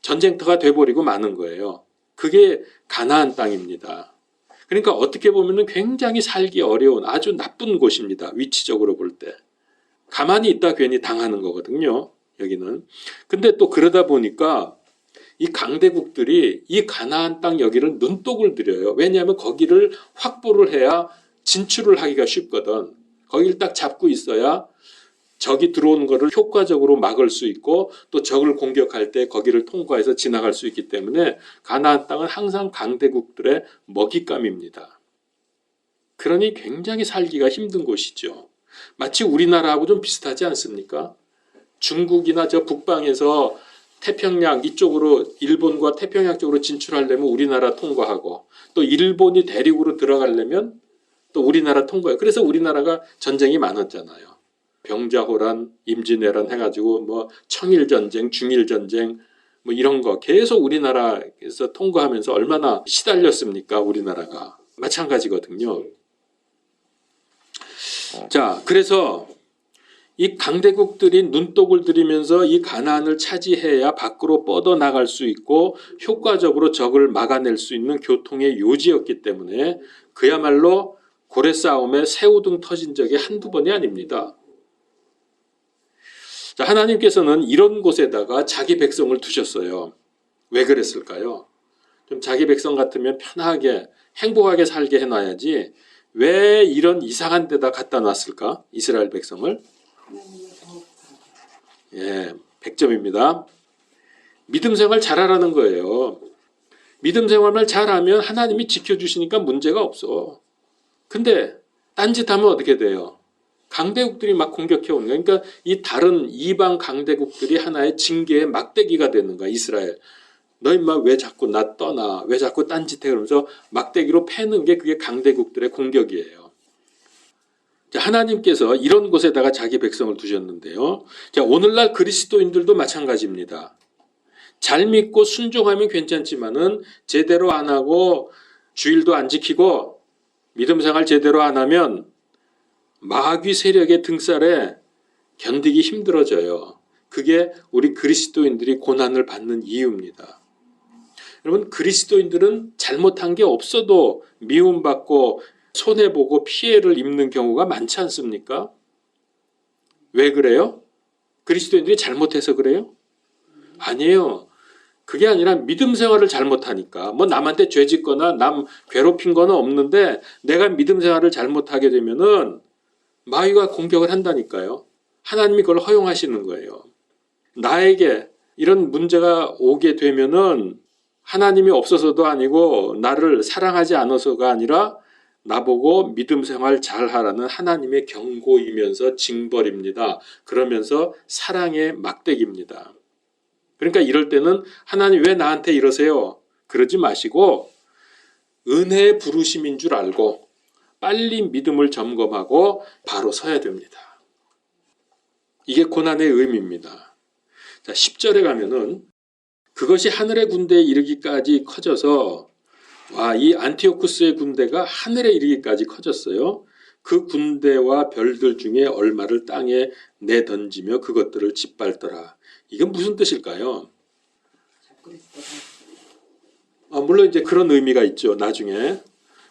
전쟁터가 돼버리고 마는 거예요. 그게 가나안 땅입니다. 그러니까 어떻게 보면 굉장히 살기 어려운 아주 나쁜 곳입니다. 위치적으로 볼 때. 가만히 있다 괜히 당하는 거거든요. 여기는. 근데 또 그러다 보니까 이 강대국들이 이 가나안 땅 여기를 눈독을 들여요. 왜냐하면 거기를 확보를 해야 진출을 하기가 쉽거든. 거기를 딱 잡고 있어야 적이 들어오는 것을 효과적으로 막을 수 있고 또 적을 공격할 때 거기를 통과해서 지나갈 수 있기 때문에 가나안 땅은 항상 강대국들의 먹잇감입니다. 그러니 굉장히 살기가 힘든 곳이죠. 마치 우리나라하고 좀 비슷하지 않습니까? 중국이나 저 북방에서 태평양 이쪽으로 일본과 태평양 쪽으로 진출하려면 우리나라 통과하고 또 일본이 대륙으로 들어가려면 또 우리나라 통과해요. 그래서 우리나라가 전쟁이 많았잖아요. 병자호란, 임진왜란 해가지고 뭐 청일전쟁, 중일전쟁 뭐 이런 거 계속 우리나라에서 통과하면서 얼마나 시달렸습니까? 우리나라가. 마찬가지거든요. 자, 그래서 이 강대국들이 눈독을 들이면서 이 가나안을 차지해야 밖으로 뻗어나갈 수 있고 효과적으로 적을 막아낼 수 있는 교통의 요지였기 때문에 그야말로 고래 싸움에 새우등 터진 적이 한두 번이 아닙니다. 자, 하나님께서는 이런 곳에다가 자기 백성을 두셨어요. 왜 그랬을까요? 좀 자기 백성 같으면 편하게 행복하게 살게 해놔야지 왜 이런 이상한 데다 갖다 놨을까? 이스라엘 백성을. 100점입니다. 믿음 생활 잘하라는 거예요. 믿음 생활만 잘하면 하나님이 지켜주시니까 문제가 없어. 근데 딴짓하면 어떻게 돼요? 강대국들이 막 공격해 오는 거야. 그러니까 이 다른 이방 강대국들이 하나의 징계의 막대기가 되는 거야. 이스라엘. 너 임마 왜 자꾸 나 떠나? 왜 자꾸 딴짓해? 그러면서 막대기로 패는 게 그게 강대국들의 공격이에요. 자, 하나님께서 이런 곳에다가 자기 백성을 두셨는데요. 자, 오늘날 그리스도인들도 마찬가지입니다. 잘 믿고 순종하면 괜찮지만은 제대로 안 하고 주일도 안 지키고 믿음 생활 제대로 안 하면 마귀 세력의 등살에 견디기 힘들어져요. 그게 우리 그리스도인들이 고난을 받는 이유입니다. 여러분, 그리스도인들은 잘못한 게 없어도 미움받고 손해보고 피해를 입는 경우가 많지 않습니까? 왜 그래요? 그리스도인들이 잘못해서 그래요? 아니에요. 그게 아니라 믿음 생활을 잘못하니까. 뭐 남한테 죄 짓거나 남 괴롭힌 거는 없는데 내가 믿음 생활을 잘못하게 되면은 마귀가 공격을 한다니까요. 하나님이 그걸 허용하시는 거예요. 나에게 이런 문제가 오게 되면은 하나님이 없어서도 아니고 나를 사랑하지 않아서가 아니라 나보고 믿음 생활 잘하라는 하나님의 경고이면서 징벌입니다. 그러면서 사랑의 막대기입니다. 그러니까 이럴 때는 하나님 왜 나한테 이러세요? 그러지 마시고 은혜의 부르심인 줄 알고 빨리 믿음을 점검하고 바로 서야 됩니다. 이게 고난의 의미입니다. 자, 10절에 가면은 그것이 하늘의 군대에 이르기까지 커져서 이 안티오쿠스의 군대가 하늘에 이르기까지 커졌어요. 그 군대와 별들 중에 얼마를 땅에 내던지며 그것들을 짓밟더라. 이건 무슨 뜻일까요? 물론 이제 그런 의미가 있죠. 나중에.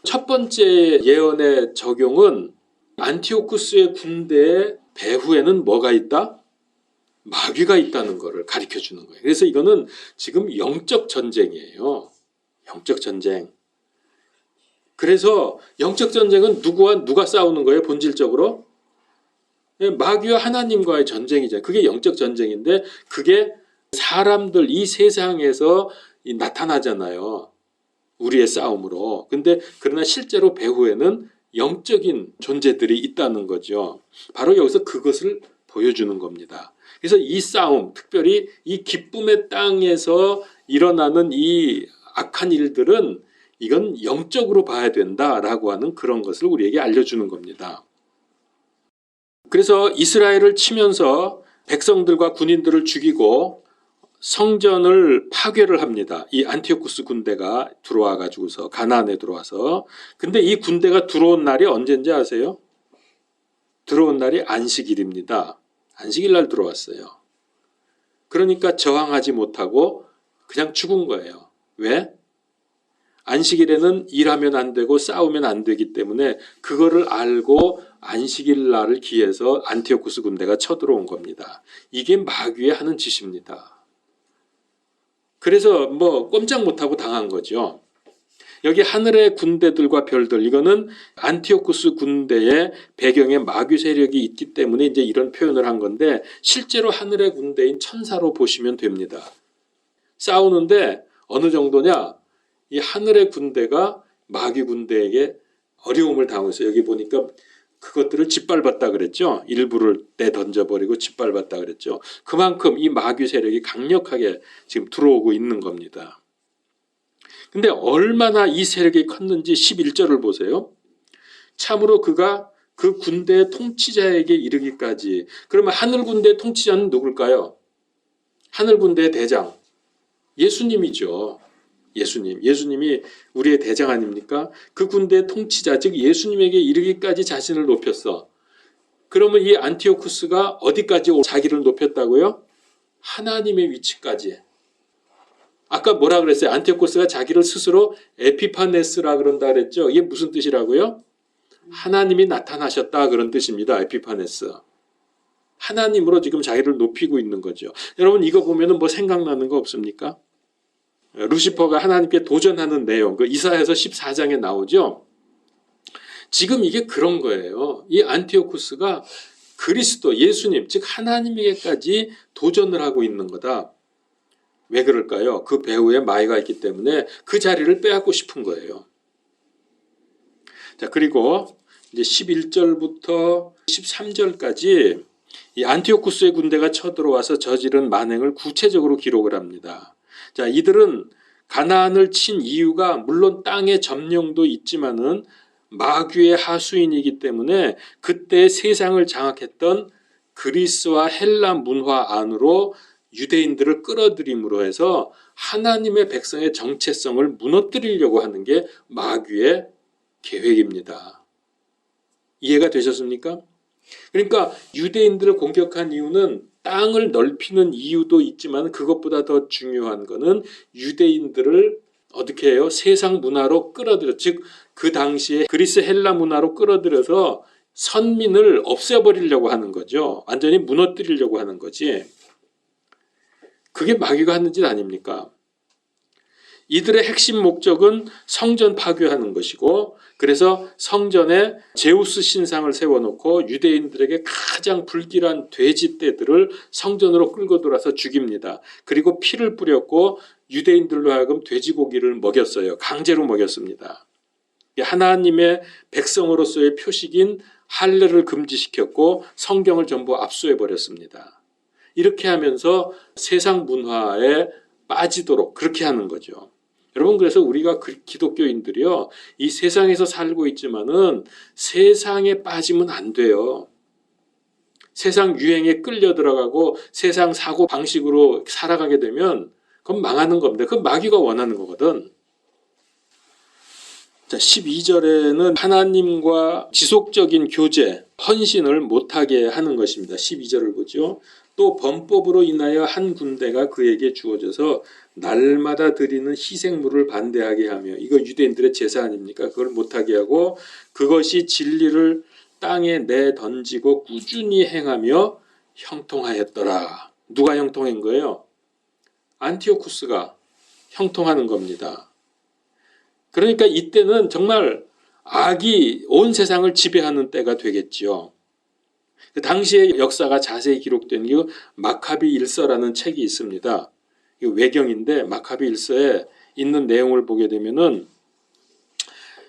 첫 번째 예언의 적용은 안티오쿠스의 군대의 배후에는 뭐가 있다? 마귀가 있다는 것을 가르쳐 주는 거예요. 그래서 이거는 지금 영적 전쟁이에요. 영적 전쟁. 그래서 영적 전쟁은 누구와 누가 싸우는 거예요? 본질적으로? 마귀와 하나님과의 전쟁이죠. 그게 영적 전쟁인데 그게 사람들 이 세상에서 나타나잖아요. 우리의 싸움으로. 근데 그러나 실제로 배후에는 영적인 존재들이 있다는 거죠. 바로 여기서 그것을 보여주는 겁니다. 그래서 이 싸움, 특별히 이 기쁨의 땅에서 일어나는 이 악한 일들은 이건 영적으로 봐야 된다라고 하는 그런 것을 우리에게 알려주는 겁니다. 그래서 이스라엘을 치면서 백성들과 군인들을 죽이고 성전을 파괴를 합니다. 이 안티오쿠스 군대가 들어와 가지고서 가나안에 들어와서. 근데 이 군대가 들어온 날이 언제인지 아세요? 들어온 날이 안식일입니다. 안식일 날 들어왔어요. 그러니까 저항하지 못하고 그냥 죽은 거예요. 왜? 안식일에는 일하면 안 되고 싸우면 안 되기 때문에 그거를 알고 안식일 날을 기해서 안티오쿠스 군대가 쳐들어온 겁니다. 이게 마귀의 하는 짓입니다. 그래서 꼼짝 못하고 당한 거죠. 여기 하늘의 군대들과 별들, 이거는 안티오쿠스 군대의 배경에 마귀 세력이 있기 때문에 이제 이런 표현을 한 건데 실제로 하늘의 군대인 천사로 보시면 됩니다. 싸우는데 어느 정도냐? 이 하늘의 군대가 마귀 군대에게 어려움을 당하고 있어요. 여기 보니까 그것들을 짓밟았다 그랬죠. 일부를 내던져버리고 짓밟았다 그랬죠. 그만큼 이 마귀 세력이 강력하게 지금 들어오고 있는 겁니다. 근데 얼마나 이 세력이 컸는지 11절을 보세요. 참으로 그가 그 군대 통치자에게 이르기까지. 그러면 하늘 군대 통치자는 누굴까요? 하늘 군대의 대장 예수님이죠. 예수님이 우리의 대장 아닙니까? 그 군대의 통치자, 즉 예수님에게 이르기까지 자신을 높였어. 그러면 이 안티오쿠스가 어디까지 자기를 높였다고요? 하나님의 위치까지. 아까 뭐라 그랬어요? 안티오쿠스가 자기를 스스로 에피파네스라 그런다 그랬죠. 이게 무슨 뜻이라고요? 하나님이 나타나셨다 그런 뜻입니다. 에피파네스. 하나님으로 지금 자기를 높이고 있는 거죠. 여러분 이거 보면은 뭐 생각나는 거 없습니까? 루시퍼가 하나님께 도전하는 내용, 그 이사야서 14장에 나오죠. 지금 이게 그런 거예요. 이 안티오쿠스가 그리스도, 예수님, 즉 하나님에게까지 도전을 하고 있는 거다. 왜 그럴까요? 그 배후에 마귀가 있기 때문에 그 자리를 빼앗고 싶은 거예요. 자, 그리고 이제 11절부터 13절까지 이 안티오쿠스의 군대가 쳐들어와서 저지른 만행을 구체적으로 기록을 합니다. 자, 이들은 가나안을 친 이유가 물론 땅의 점령도 있지만은 마귀의 하수인이기 때문에 그때 세상을 장악했던 그리스와 헬라 문화 안으로 유대인들을 끌어들임으로 해서 하나님의 백성의 정체성을 무너뜨리려고 하는 게 마귀의 계획입니다. 이해가 되셨습니까? 그러니까 유대인들을 공격한 이유는 땅을 넓히는 이유도 있지만 그것보다 더 중요한 거는 유대인들을 어떻게 해요? 세상 문화로 끌어들여, 즉 그 당시에 그리스 헬라 문화로 끌어들여서 선민을 없애버리려고 하는 거죠. 완전히 무너뜨리려고 하는 거지. 그게 마귀가 하는 짓 아닙니까? 이들의 핵심 목적은 성전 파괴하는 것이고, 그래서 성전에 제우스 신상을 세워놓고 유대인들에게 가장 불길한 돼지떼들을 성전으로 끌고 들어와서 죽입니다. 그리고 피를 뿌렸고 유대인들로 하여금 돼지고기를 먹였어요. 강제로 먹였습니다. 하나님의 백성으로서의 표식인 할례를 금지시켰고 성경을 전부 압수해버렸습니다. 이렇게 하면서 세상 문화에 빠지도록 그렇게 하는 거죠. 여러분, 그래서 우리가 기독교인들이요, 이 세상에서 살고 있지만은 세상에 빠지면 안 돼요. 세상 유행에 끌려 들어가고 세상 사고 방식으로 살아가게 되면 그건 망하는 겁니다. 그건 마귀가 원하는 거거든. 자, 12절에는 하나님과 지속적인 교제, 헌신을 못하게 하는 것입니다. 12절을 보죠. 또 범법으로 인하여 한 군대가 그에게 주어져서 날마다 드리는 희생물을 반대하게 하며, 이거 유대인들의 제사 아닙니까? 그걸 못하게 하고 그것이 진리를 땅에 내던지고 꾸준히 행하며 형통하였더라. 누가 형통한 거예요? 안티오쿠스가 형통하는 겁니다. 그러니까 이때는 정말 악이 온 세상을 지배하는 때가 되겠지요. 그 당시의 역사가 자세히 기록된 게 마카비 일서라는 책이 있습니다. 외경인데 마카비 일서에 있는 내용을 보게 되면은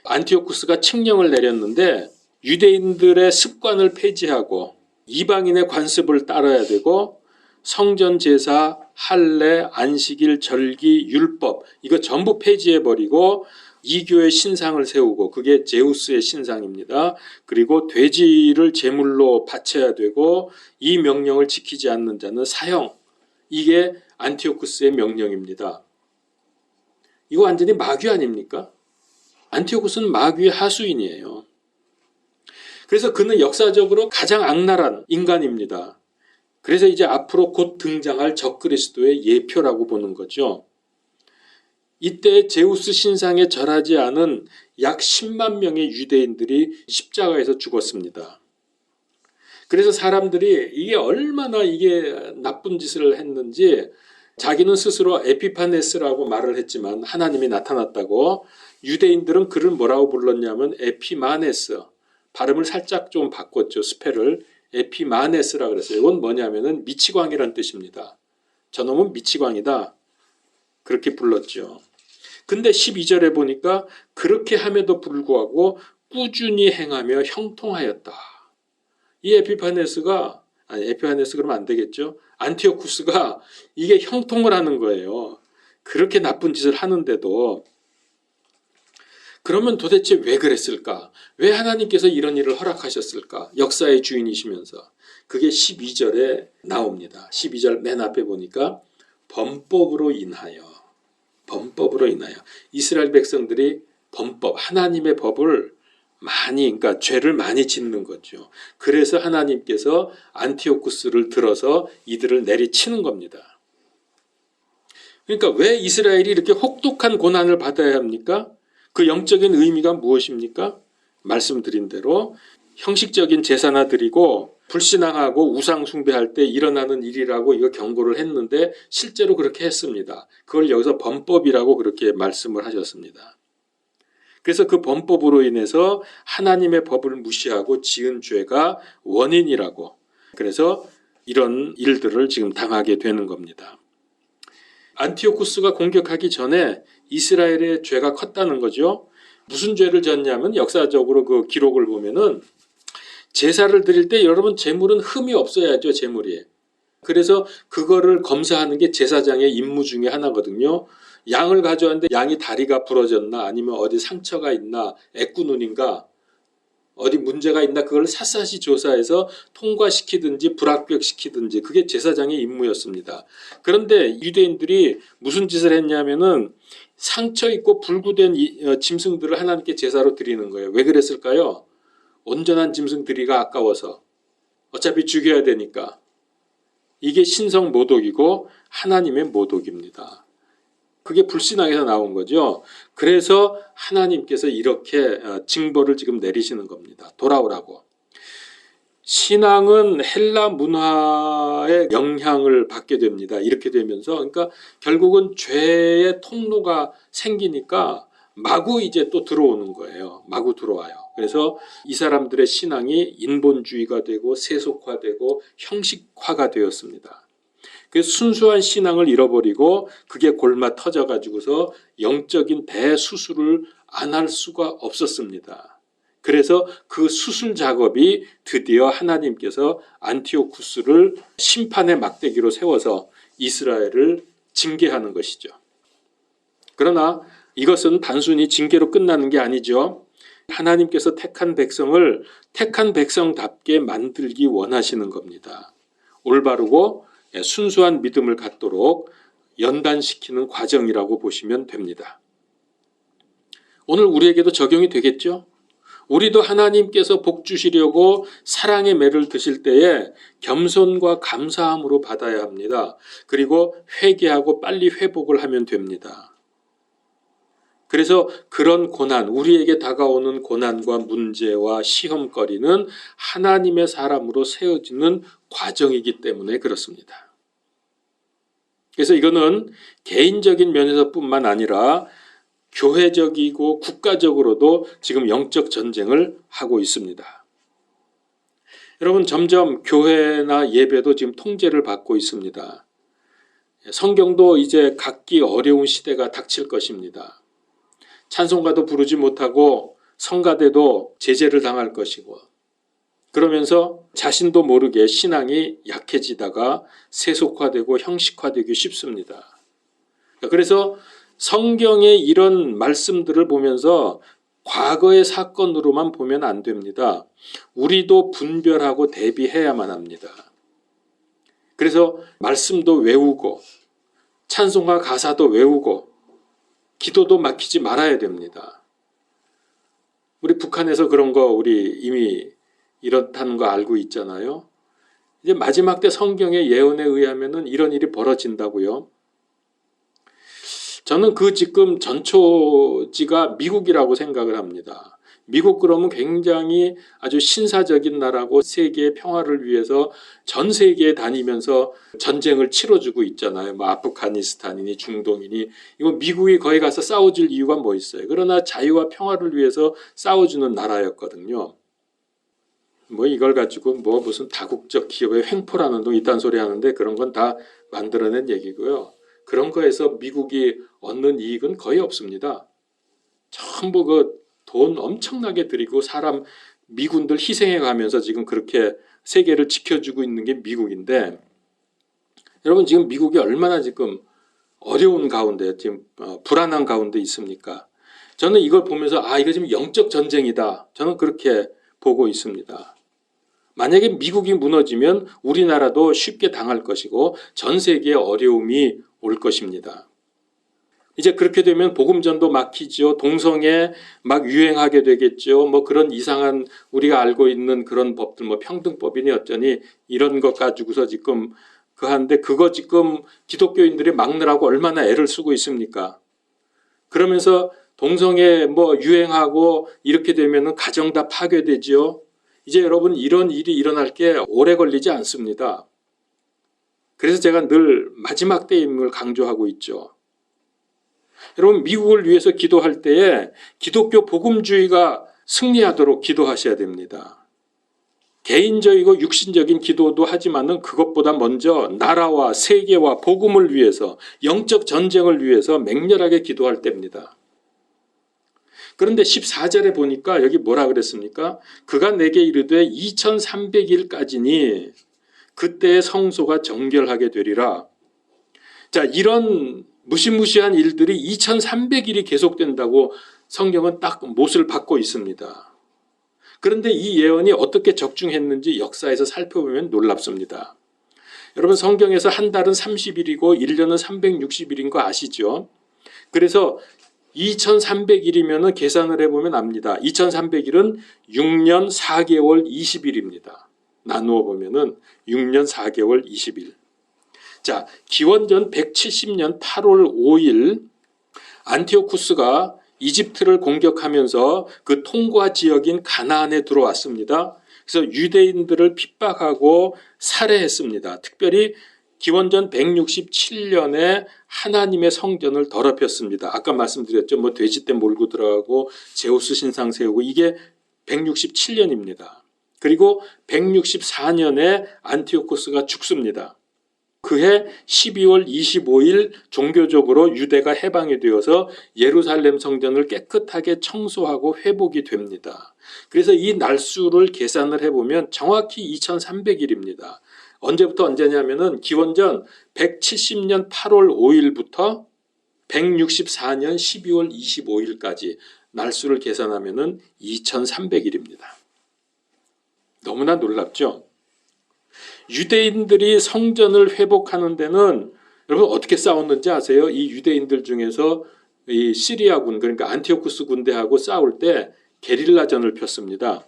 안티오쿠스가 칙령을 내렸는데 유대인들의 습관을 폐지하고 이방인의 관습을 따라야 되고 성전 제사, 할례, 안식일, 절기, 율법 이거 전부 폐지해버리고 이교의 신상을 세우고, 그게 제우스의 신상입니다. 그리고 돼지를 제물로 바쳐야 되고 이 명령을 지키지 않는 자는 사형. 이게 안티오쿠스의 명령입니다. 이거 완전히 마귀 아닙니까? 안티오쿠스는 마귀의 하수인이에요. 그래서 그는 역사적으로 가장 악랄한 인간입니다. 그래서 이제 앞으로 곧 등장할 적그리스도의 예표라고 보는 거죠. 이때 제우스 신상에 절하지 않은 약 10만 명의 유대인들이 십자가에서 죽었습니다. 그래서 사람들이 이게 얼마나 이게 나쁜 짓을 했는지 자기는 스스로 에피파네스라고 말을 했지만 하나님이 나타났다고, 유대인들은 그를 뭐라고 불렀냐면 에피마네스, 발음을 살짝 좀 바꿨죠. 스펠을 에피마네스라 그랬어요. 이건 뭐냐면은 미치광이란 뜻입니다. 저놈은 미치광이다. 그렇게 불렀죠. 근데 12절에 보니까 그렇게 함에도 불구하고 꾸준히 행하며 형통하였다. 이 에피파네스가, 아니 에피파네스 그러면 안 되겠죠. 안티오쿠스가 이게 형통을 하는 거예요. 그렇게 나쁜 짓을 하는데도. 그러면 도대체 왜 그랬을까? 왜 하나님께서 이런 일을 허락하셨을까? 역사의 주인이시면서. 그게 12절에 나옵니다. 12절 맨 앞에 보니까 범법으로 인하여 이스라엘 백성들이 범법, 하나님의 법을 그러니까 죄를 많이 짓는 거죠. 그래서 하나님께서 안티오쿠스를 들어서 이들을 내리치는 겁니다. 그러니까 왜 이스라엘이 이렇게 혹독한 고난을 받아야 합니까? 그 영적인 의미가 무엇입니까? 말씀드린 대로 형식적인 제사나 드리고 불신앙하고 우상 숭배할 때 일어나는 일이라고 이거 경고를 했는데 실제로 그렇게 했습니다. 그걸 여기서 범법이라고 그렇게 말씀을 하셨습니다. 그래서 그 범법으로 인해서 하나님의 법을 무시하고 지은 죄가 원인이라고, 그래서 이런 일들을 지금 당하게 되는 겁니다. 안티오쿠스가 공격하기 전에 이스라엘의 죄가 컸다는 거죠. 무슨 죄를 졌냐면 역사적으로 그 기록을 보면은 제사를 드릴 때 여러분 제물은 흠이 없어야죠, 제물이. 그래서 그거를 검사하는 게 제사장의 임무 중에 하나거든요. 양을 가져왔는데 양이 다리가 부러졌나 아니면 어디 상처가 있나 애꾸눈인가 어디 문제가 있나 그걸 샅샅이 조사해서 통과시키든지 불합격시키든지 그게 제사장의 임무였습니다. 그런데 유대인들이 무슨 짓을 했냐면은 상처 있고 불구된 짐승들을 하나님께 제사로 드리는 거예요. 왜 그랬을까요? 온전한 짐승 드리기가 아까워서. 어차피 죽여야 되니까. 이게 신성 모독이고 하나님의 모독입니다. 그게 불신앙에서 나온 거죠. 그래서 하나님께서 이렇게 징벌을 지금 내리시는 겁니다. 돌아오라고. 신앙은 헬라 문화의 영향을 받게 됩니다. 이렇게 되면서 그러니까 결국은 죄의 통로가 생기니까 마구 이제 또 들어오는 거예요. 마구 들어와요. 그래서 이 사람들의 신앙이 인본주의가 되고 세속화되고 형식화가 되었습니다. 그 순수한 신앙을 잃어버리고 그게 골마 터져가지고서 영적인 대수술을 안 할 수가 없었습니다. 그래서 그 수술 작업이 드디어 하나님께서 안티오쿠스를 심판의 막대기로 세워서 이스라엘을 징계하는 것이죠. 그러나 이것은 단순히 징계로 끝나는 게 아니죠. 하나님께서 택한 백성을 택한 백성답게 만들기 원하시는 겁니다. 올바르고 순수한 믿음을 갖도록 연단시키는 과정이라고 보시면 됩니다. 오늘 우리에게도 적용이 되겠죠? 우리도 하나님께서 복 주시려고 사랑의 매를 드실 때에 겸손과 감사함으로 받아야 합니다. 그리고 회개하고 빨리 회복을 하면 됩니다. 그래서 그런 고난, 우리에게 다가오는 고난과 문제와 시험거리는 하나님의 사람으로 세워지는 과정이기 때문에 그렇습니다. 그래서 이거는 개인적인 면에서뿐만 아니라 교회적이고 국가적으로도 지금 영적 전쟁을 하고 있습니다. 여러분 점점 교회나 예배도 지금 통제를 받고 있습니다. 성경도 이제 갖기 어려운 시대가 닥칠 것입니다. 찬송가도 부르지 못하고 성가대도 제재를 당할 것이고 그러면서 자신도 모르게 신앙이 약해지다가 세속화되고 형식화되기 쉽습니다. 그래서 성경의 이런 말씀들을 보면서 과거의 사건으로만 보면 안 됩니다. 우리도 분별하고 대비해야만 합니다. 그래서 말씀도 외우고 찬송가 가사도 외우고 기도도 막히지 말아야 됩니다. 우리 북한에서 그런 거 우리 이미 이렇다는 거 알고 있잖아요. 이제 마지막 때 성경의 예언에 의하면은 이런 일이 벌어진다고요. 저는 그 지금 전초지가 미국이라고 생각을 합니다. 미국 그러면 굉장히 아주 신사적인 나라고 세계의 평화를 위해서 전 세계에 다니면서 전쟁을 치러주고 있잖아요. 뭐 아프가니스탄이니 중동이니 이거 미국이 거기 가서 싸워줄 이유가 뭐 있어요. 그러나 자유와 평화를 위해서 싸워주는 나라였거든요. 뭐 이걸 가지고 뭐 무슨 다국적 기업의 횡포라는 둥 이딴 소리 하는데 그런 건 다 만들어낸 얘기고요. 그런 거에서 미국이 얻는 이익은 거의 없습니다. 전부 그 돈 엄청나게 들이고 사람 미군들 희생해 가면서 지금 그렇게 세계를 지켜주고 있는 게 미국인데 여러분 지금 미국이 얼마나 지금 어려운 가운데 지금 불안한 가운데 있습니까? 저는 이걸 보면서 이거 지금 영적 전쟁이다. 저는 그렇게 보고 있습니다. 만약에 미국이 무너지면 우리나라도 쉽게 당할 것이고 전 세계에 어려움이 올 것입니다. 이제 그렇게 되면 복음전도 막히죠. 동성애 막 유행하게 되겠죠. 뭐 그런 이상한 우리가 알고 있는 그런 법들, 뭐 평등법이니 어쩌니 이런 것 가지고서 지금 하는데 그거 지금 기독교인들이 막느라고 얼마나 애를 쓰고 있습니까? 그러면서 동성애 뭐 유행하고 이렇게 되면은 가정 다 파괴되지요. 이제 여러분 이런 일이 일어날 게 오래 걸리지 않습니다. 그래서 제가 늘 마지막 때임을 강조하고 있죠. 여러분 미국을 위해서 기도할 때에 기독교 복음주의가 승리하도록 기도하셔야 됩니다. 개인적이고 육신적인 기도도 하지만은 그것보다 먼저 나라와 세계와 복음을 위해서 영적 전쟁을 위해서 맹렬하게 기도할 때입니다. 그런데 14절에 보니까 여기 뭐라 그랬습니까? 그가 내게 이르되 2300일까지니 그때의 성소가 정결하게 되리라. 자, 이런 무시무시한 일들이 2300일이 계속된다고 성경은 딱 못을 받고 있습니다. 그런데 이 예언이 어떻게 적중했는지 역사에서 살펴보면 놀랍습니다. 여러분 성경에서 한 달은 30일이고 1년은 360일인 거 아시죠? 그래서 2300일이면 계산을 해보면 압니다. 2300일은 6년 4개월 20일입니다. 나누어 보면은 6년 4개월 20일. 자, 기원전 170년 8월 5일 안티오쿠스가 이집트를 공격하면서 그 통과 지역인 가나안에 들어왔습니다. 그래서 유대인들을 핍박하고 살해했습니다. 특별히 기원전 167년에 하나님의 성전을 더럽혔습니다. 아까 말씀드렸죠. 뭐 돼지떼 몰고 들어가고 제우스 신상 세우고 이게 167년입니다. 그리고 164년에 안티오코스가 죽습니다. 그해 12월 25일 종교적으로 유대가 해방이 되어서 예루살렘 성전을 깨끗하게 청소하고 회복이 됩니다. 그래서 이 날수를 계산을 해보면 정확히 2300일입니다. 언제부터 언제냐면은 기원전 170년 8월 5일부터 164년 12월 25일까지 날수를 계산하면은 2300일입니다. 너무나 놀랍죠? 유대인들이 성전을 회복하는 데는 여러분 어떻게 싸웠는지 아세요? 이 유대인들 중에서 이 시리아군 그러니까 안티오쿠스 군대하고 싸울 때 게릴라전을 폈습니다.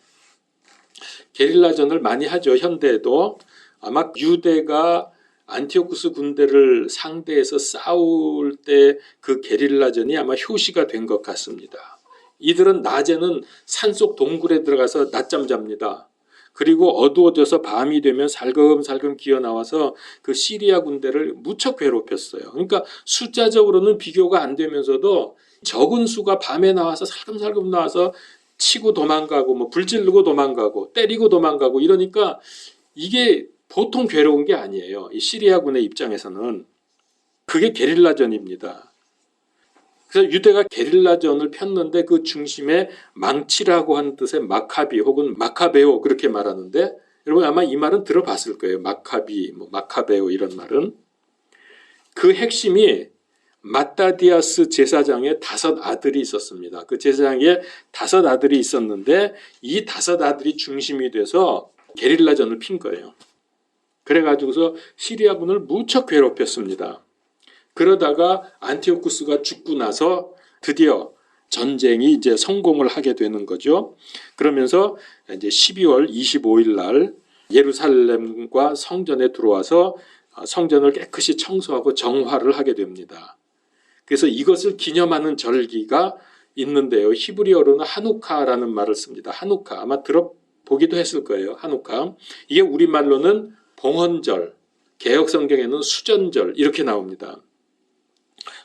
게릴라전을 많이 하죠. 현대에도. 아마 유대가 안티오쿠스 군대를 상대해서 싸울 때 그 게릴라전이 아마 효시가 된 것 같습니다. 이들은 낮에는 산속 동굴에 들어가서 낮잠 잡니다. 그리고 어두워져서 밤이 되면 살금살금 기어나와서 그 시리아 군대를 무척 괴롭혔어요. 그러니까 숫자적으로는 비교가 안 되면서도 적은 수가 밤에 나와서 살금살금 나와서 치고 도망가고 뭐 불지르고 도망가고 때리고 도망가고 이러니까 이게 보통 괴로운 게 아니에요. 이 시리아군의 입장에서는. 그게 게릴라전입니다. 그래서 유대가 게릴라전을 폈는데 그 중심에 망치라고 하는 뜻의 마카비 혹은 마카베오 그렇게 말하는데 여러분 아마 이 말은 들어봤을 거예요. 마카비, 마카베오 이런 말은. 그 핵심이 마따디아스 제사장의 5 아들이 있었습니다. 그 제사장에 5 아들이 있었는데 이 5 아들이 중심이 돼서 게릴라전을 핀 거예요. 그래가지고서 시리아군을 무척 괴롭혔습니다. 그러다가 안티오쿠스가 죽고 나서 드디어 전쟁이 이제 성공을 하게 되는 거죠. 그러면서 이제 12월 25일 날 예루살렘과 성전에 들어와서 성전을 깨끗이 청소하고 정화를 하게 됩니다. 그래서 이것을 기념하는 절기가 있는데요. 히브리어로는 하누카라는 말을 씁니다. 하누카 아마 들어보기도 했을 거예요. 하누카. 이게 우리말로는 봉헌절, 개역성경에는 수전절 이렇게 나옵니다.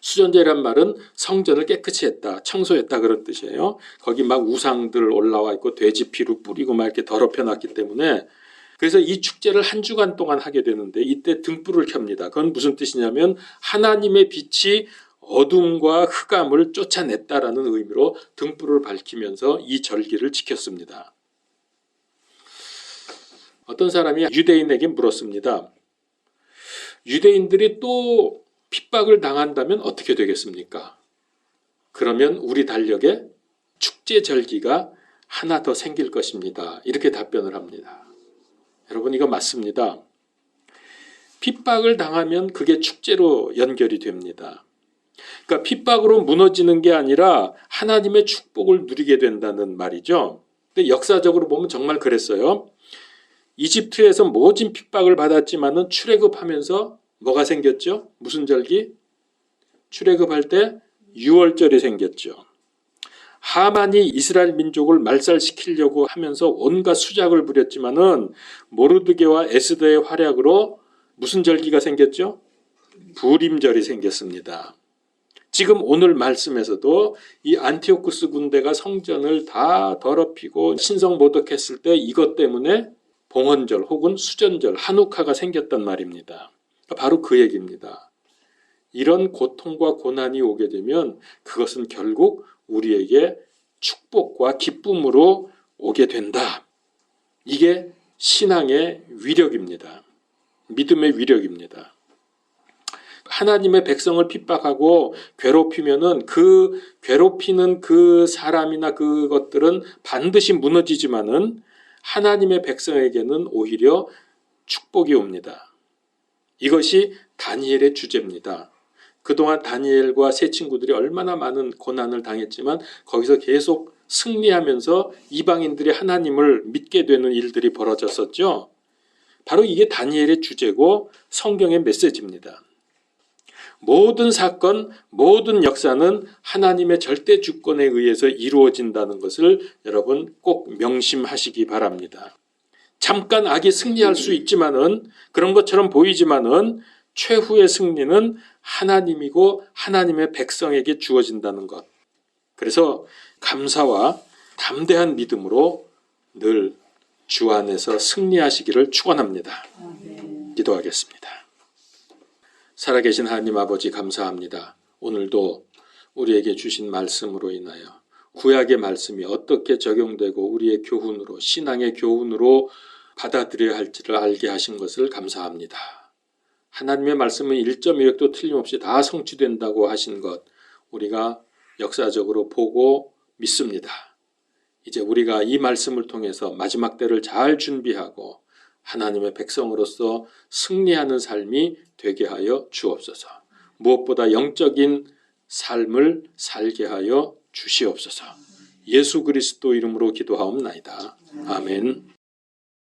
수전제란 말은 성전을 깨끗이 했다, 청소했다 그런 뜻이에요. 거기 막 우상들 올라와 있고 돼지 피로 뿌리고 막 이렇게 더럽혀 놨기 때문에 그래서 이 축제를 한 주간 동안 하게 되는데 이때 등불을 켭니다. 그건 무슨 뜻이냐면 하나님의 빛이 어둠과 흑암을 쫓아냈다라는 의미로 등불을 밝히면서 이 절기를 지켰습니다. 어떤 사람이 유대인에게 물었습니다. 유대인들이 또 핍박을 당한다면 어떻게 되겠습니까? 그러면 우리 달력에 축제 절기가 하나 더 생길 것입니다. 이렇게 답변을 합니다. 여러분, 이거 맞습니다. 핍박을 당하면 그게 축제로 연결이 됩니다. 그러니까 핍박으로 무너지는 게 아니라 하나님의 축복을 누리게 된다는 말이죠. 근데 역사적으로 보면 정말 그랬어요. 이집트에서 모진 핍박을 받았지만은 출애굽하면서 뭐가 생겼죠? 무슨 절기? 출애굽할 때 유월절이 생겼죠. 하만이 이스라엘 민족을 말살시키려고 하면서 온갖 수작을 부렸지만은 모르드게와 에스더의 활약으로 무슨 절기가 생겼죠? 부림절이 생겼습니다. 지금 오늘 말씀에서도 이 안티오쿠스 군대가 성전을 다 더럽히고 신성 모독했을 때 이것 때문에 봉헌절 혹은 수전절, 한우카가 생겼단 말입니다. 바로 그 얘기입니다. 이런 고통과 고난이 오게 되면 그것은 결국 우리에게 축복과 기쁨으로 오게 된다. 이게 신앙의 위력입니다. 믿음의 위력입니다. 하나님의 백성을 핍박하고 괴롭히면은 그 괴롭히는 그 사람이나 그것들은 반드시 무너지지만은 하나님의 백성에게는 오히려 축복이 옵니다. 이것이 다니엘의 주제입니다. 그동안 다니엘과 세 친구들이 얼마나 많은 고난을 당했지만 거기서 계속 승리하면서 이방인들이 하나님을 믿게 되는 일들이 벌어졌었죠. 바로 이게 다니엘의 주제고 성경의 메시지입니다. 모든 사건, 모든 역사는 하나님의 절대 주권에 의해서 이루어진다는 것을 여러분 꼭 명심하시기 바랍니다. 잠깐 악이 승리할 수 있지만은 그런 것처럼 보이지만은 최후의 승리는 하나님이고 하나님의 백성에게 주어진다는 것. 그래서 감사와 담대한 믿음으로 늘 주 안에서 승리하시기를 축원합니다. 기도하겠습니다. 살아계신 하나님 아버지 감사합니다. 오늘도 우리에게 주신 말씀으로 인하여 구약의 말씀이 어떻게 적용되고 우리의 교훈으로 신앙의 교훈으로 받아들여야 할지를 알게 하신 것을 감사합니다. 하나님의 말씀은 1.1획도 틀림없이 다 성취된다고 하신 것 우리가 역사적으로 보고 믿습니다. 이제 우리가 이 말씀을 통해서 마지막 때를 잘 준비하고 하나님의 백성으로서 승리하는 삶이 되게 하여 주옵소서. 무엇보다 영적인 삶을 살게 하여 주시옵소서. 예수 그리스도 이름으로 기도하옵나이다. 아멘.